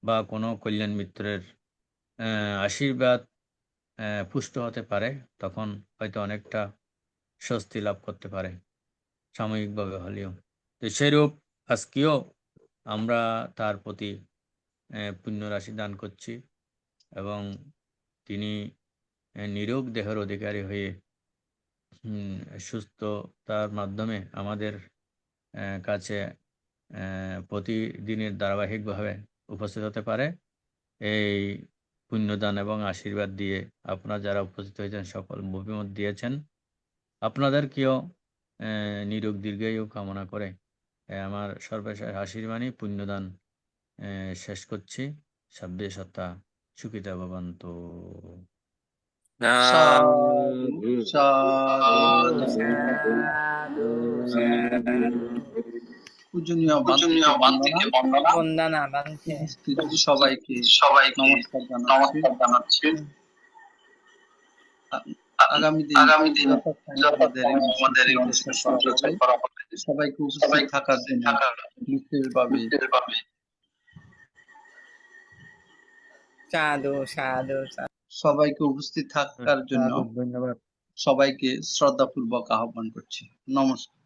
বা কোনো কল্যাণ মিত্রের আশীর্বাদ পুষ্ট হতে পারে, তখন হয়তো অনেকটা স্বস্তি লাভ করতে পারে সাময়িকভাবে হলেও। তো সেরূপ আজকেও আমরা তার প্রতি পুণ্য রাশি দান করছি এবং তিনি নিরোগ দেহের অধিকারী হয়ে সুস্থতার মাধ্যমে আমাদের কাছে প্রতিদিনের ধারাবাহিকভাবে উপস্থিত হতে পারে। এই পুণ্যদান এবং আশীর্বাদ দিয়ে আপনারা যারা উপস্থিত হয়েছেন সকল অভিমত দিয়েছেন, আপনাদেরকেও নিরোগ দীর্ঘায়ু কামনা করে আমার সর্বশেষ আশীর্বাণী পুণ্যদান শেষ করছি। সাব্বে সত্তা সুখিতা ভবন্তু। সাধু সাধু সাধু সাধু পূজনীয় বান্তিকে বন্দনা। বন্দনা বান্তে উপস্থিত সবাইকে নমস্কার জানাচ্ছি। আগামী দিন আমাদের এই অনুষ্ঠান প্রচার করা হবে। সবাইকে উপস্থিত থাকার জন্য বিশেষভাবে সাধু সাধু সবাইকে উপস্থিত থাকার জন্য ধন্যবাদ। সবাইকে শ্রদ্ধাপূর্বক আহ্বান করছি। নমস্কার।